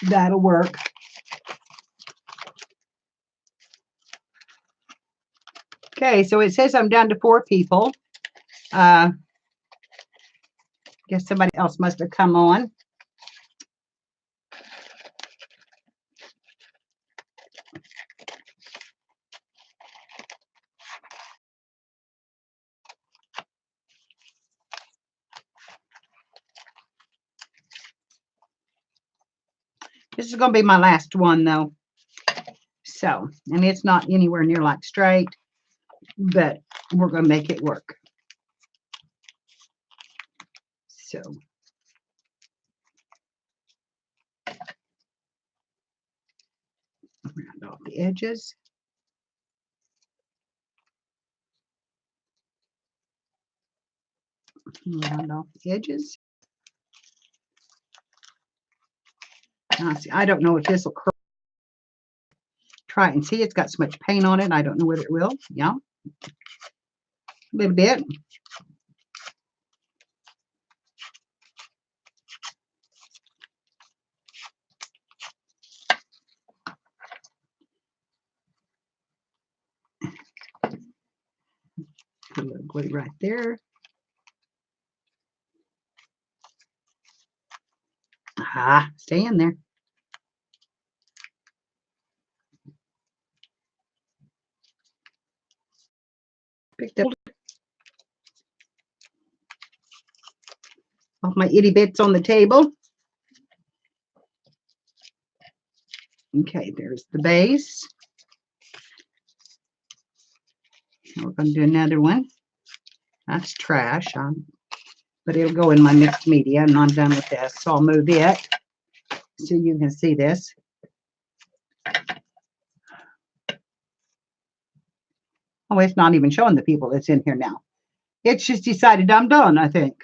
that'll work. Okay, so it says I'm down to 4 people. Guess somebody else must have come on. This is going to be my last one, though. So, and it's not anywhere near like straight, but we're going to make it work. So, round off the edges. Round off the edges. Now, see, I don't know if this will curl. Try it and see. It's got so much paint on it. I don't know whether it will. Yeah. A little bit. Put a little glue right there. Ah, stay in there. Picked up off my itty bits on the table. Okay, there's the base. Now we're going to do another one. That's trash, but it'll go in my mixed media. I'm not done with this, so I'll move it so you can see this. Oh, it's not even showing the people that's in here now. It's just decided I'm done, I think.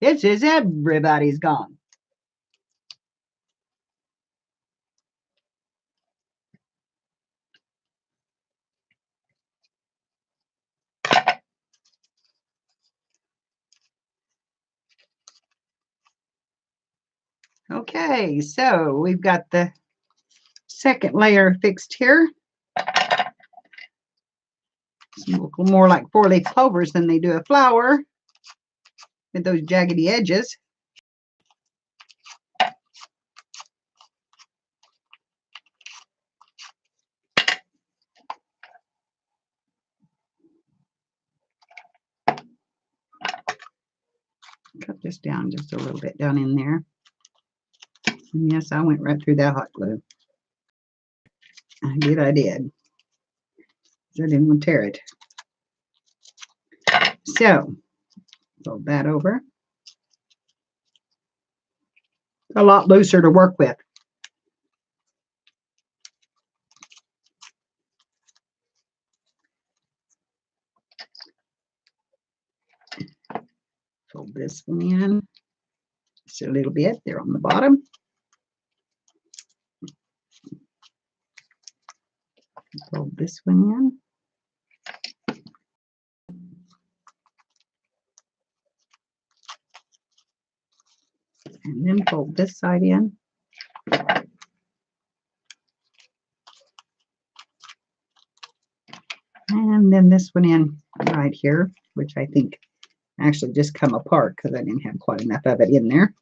It says everybody's gone. Okay, so we've got the second layer fixed here. It's look more like 4-leaf clovers than they do a flower with those jaggedy edges. Cut this down just a little bit down in there. And yes, I went right through that hot glue. I did. I didn't want to tear it. So, fold that over. A lot looser to work with. Fold this one in just a little bit there on the bottom. Fold this one in. And then fold this side in. And then this one in right here, which I think actually just come apart because I didn't have quite enough of it in there.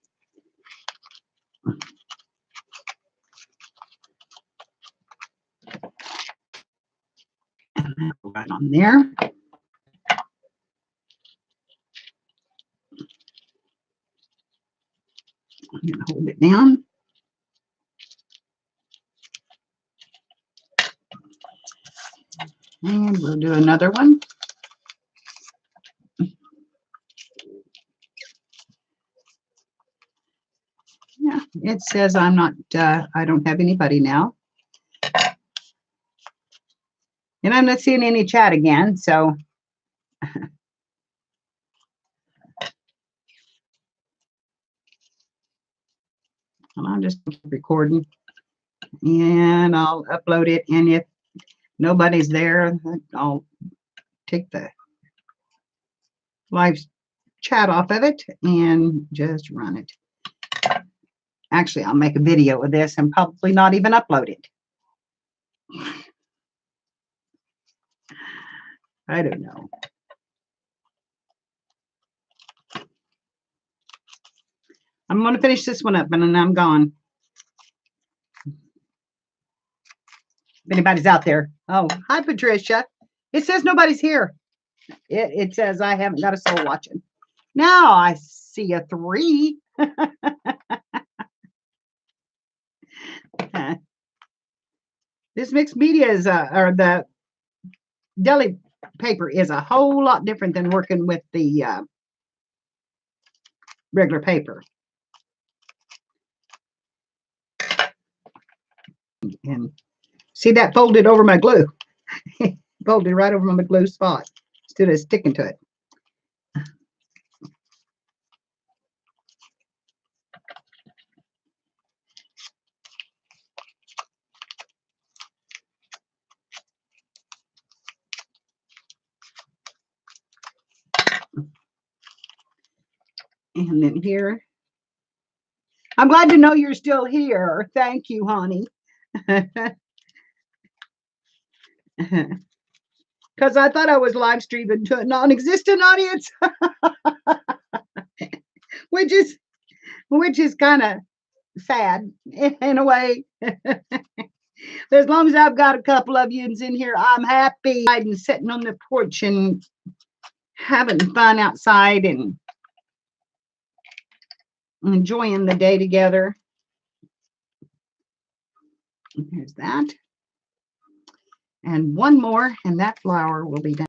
And right on there. I'm going to hold it down. And we'll do another one. Yeah, it says I'm not, I don't have anybody now. And I'm not seeing any chat again, so. And I'm just recording. And I'll upload it. And if nobody's there, I'll take the live chat off of it and just run it. Actually, I'll make a video of this and probably not even upload it. I don't know. I'm going to finish this one up and then I'm gone. If anybody's out there. Oh, hi, Patricia. It says nobody's here. It says I haven't got a soul watching. Now I see a 3. This mixed media is, or the deli paper is a whole lot different than working with the regular paper. And see that folded over my glue. Folded right over my glue spot instead of sticking to it. And then here. I'm glad to know you're still here. Thank you, honey. Because I thought I was live streaming to a non-existent audience, which is kind of sad in a way. As long as I've got a couple of yous in here, I'm happy. I'm sitting on the porch and having fun outside and enjoying the day together. There's that. And one more, and that flower will be done.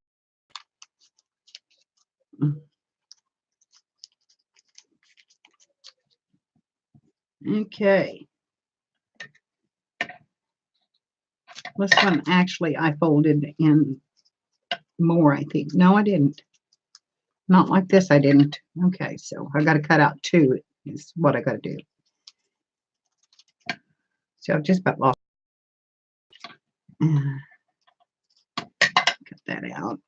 Okay. This one actually I folded in more, I think. No, I didn't. Not like this, I didn't. Okay, so I got to cut out 2 is what I got to do. So I've just about lost. Cut that out.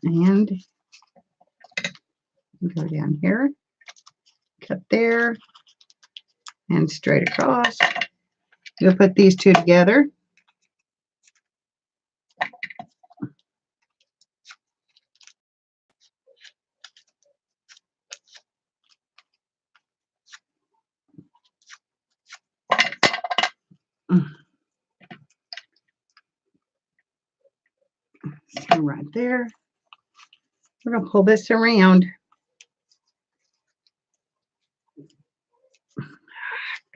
And go down here, cut there, and straight across. We'll put these 2 together. So right there. We're going to pull this around.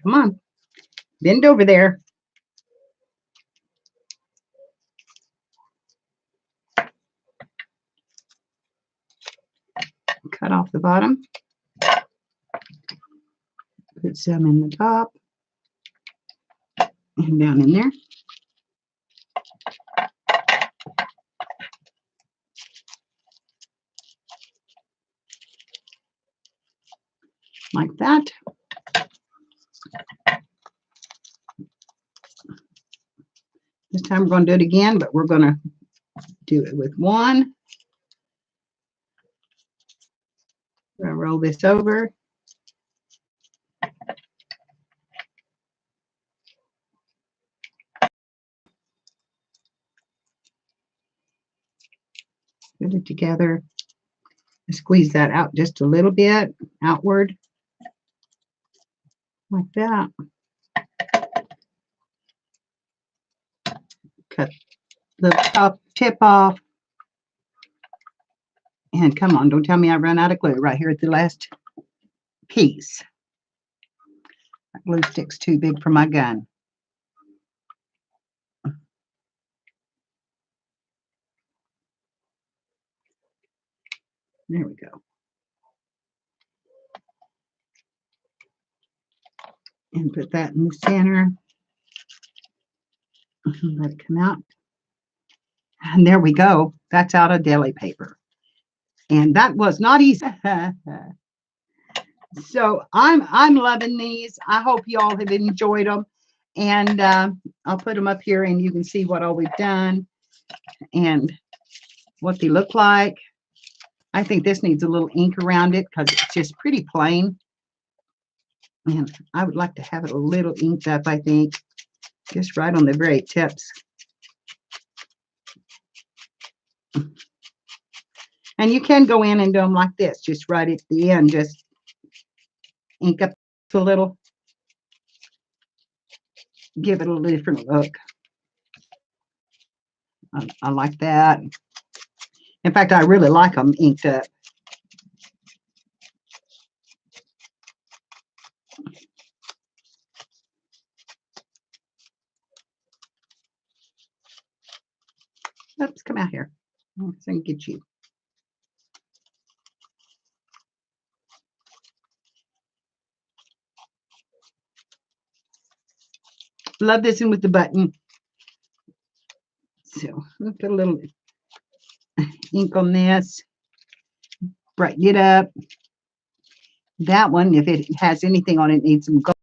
Come on. Bend over there. Cut off the bottom. Put some in the top. And down in there. Like that. This time we're going to do it again, but we're going to do it with 1. I'm gonna roll this over. Put it together. Squeeze that out just a little bit outward, like that. Cut the top tip off. And come on, don't tell me I run out of glue right here at the last piece. That glue stick's too big for my gun. There we go. And put that in the center. Let it come out. And there we go. That's out of deli paper. And that was not easy. So I'm loving these. I hope you all have enjoyed them. And I'll put them up here and you can see what all we've done and what they look like. I think this needs a little ink around it because it's just pretty plain. And I would like to have it a little inked up, I think, just right on the very tips. And you can go in and do them like this, just right at the end, just ink up a little, give it a little different look. I like that. In fact, I really like them inked up. Oops, come out here. So I can get you. Love this one with the button. So I'll put a little ink on this, brighten it up. That one, if it has anything on it, needs some gold.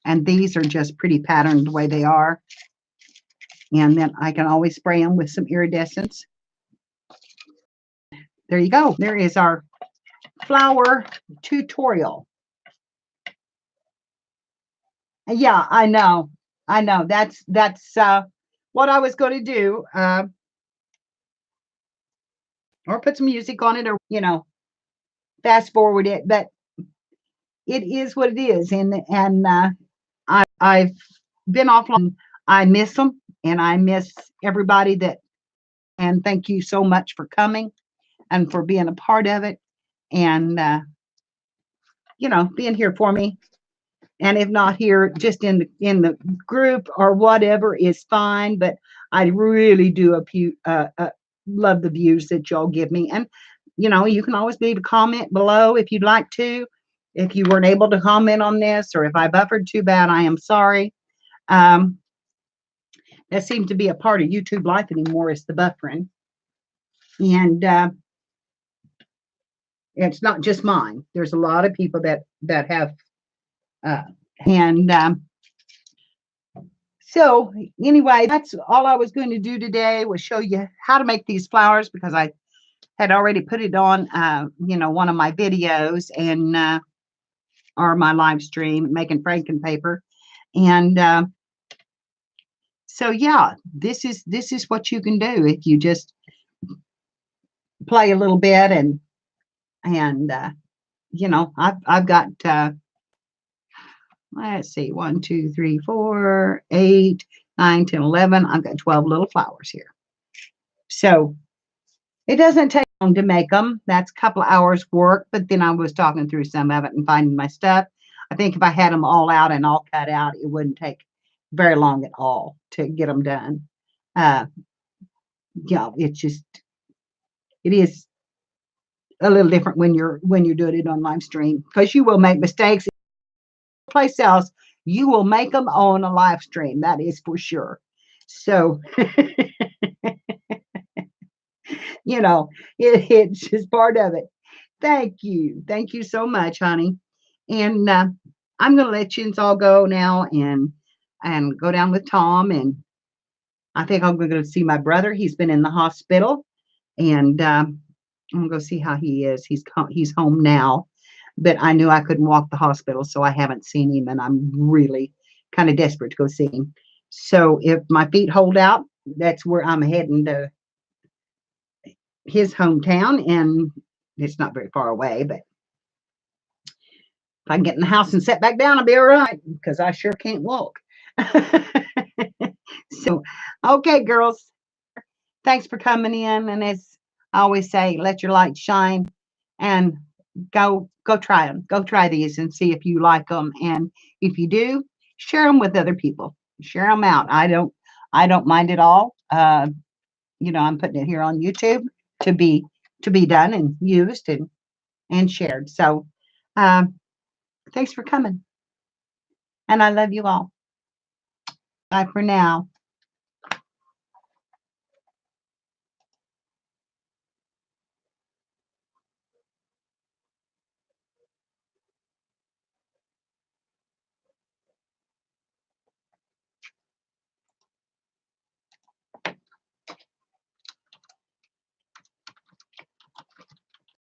And these are just pretty patterned the way they are. And then I can always spray them with some iridescence. There you go. There is our flower tutorial. Yeah, I know. I know. That's what I was going to do. Or put some music on it, or fast forward it. But it is what it is, and I've been off long. I miss them, and I miss everybody that. And thank you so much for coming and for being a part of it, and being here for me. And if not here, just in the group or whatever is fine. But I really do love the views that y'all give me. And you can always leave a comment below if you'd like to. If you weren't able to comment on this, or if I buffered too bad, I am sorry. That seems to be a part of YouTube life anymore, is the buffering. And it's not just mine. There's a lot of people that have so anyway, that's all I was going to do today, was show you how to make these flowers, because I had already put it on one of my videos and or my live stream, making Franken paper. And so yeah, this is what you can do if you just play a little bit. And I've got let's see, 1, 2, 3, 4, 8, 9, 10, 11. I've got 12 little flowers here. So it doesn't take long to make them. That's a couple of hours work, but then I was talking through some of it and finding my stuff. I think if I had them all out and all cut out, it wouldn't take very long at all to get them done. It is a little different when you're doing it on live stream, because you will make mistakes. Place else, you will make them on a live stream. That is for sure. So, it's just part of it. Thank you. Thank you so much, honey. And I'm going to let you all go now and go down with Tom. And I think I'm going to see my brother. He's been in the hospital. And I'm gonna go see how he is. He's home now, but I knew I couldn't walk the hospital, so I haven't seen him, and I'm really kind of desperate to go see him. So if my feet hold out, that's where I'm heading to his hometown, and it's not very far away, but if I can get in the house and sit back down, I'll be all right because I sure can't walk. So, okay, girls, thanks for coming in. And as I always say, let your light shine and go try them. Go try these and see if you like them. And if you do, share them with other people. Share them out. I don't mind at all. I'm putting it here on YouTube to be done and used and shared. So, um, thanks for coming, and I love you all. Bye for now.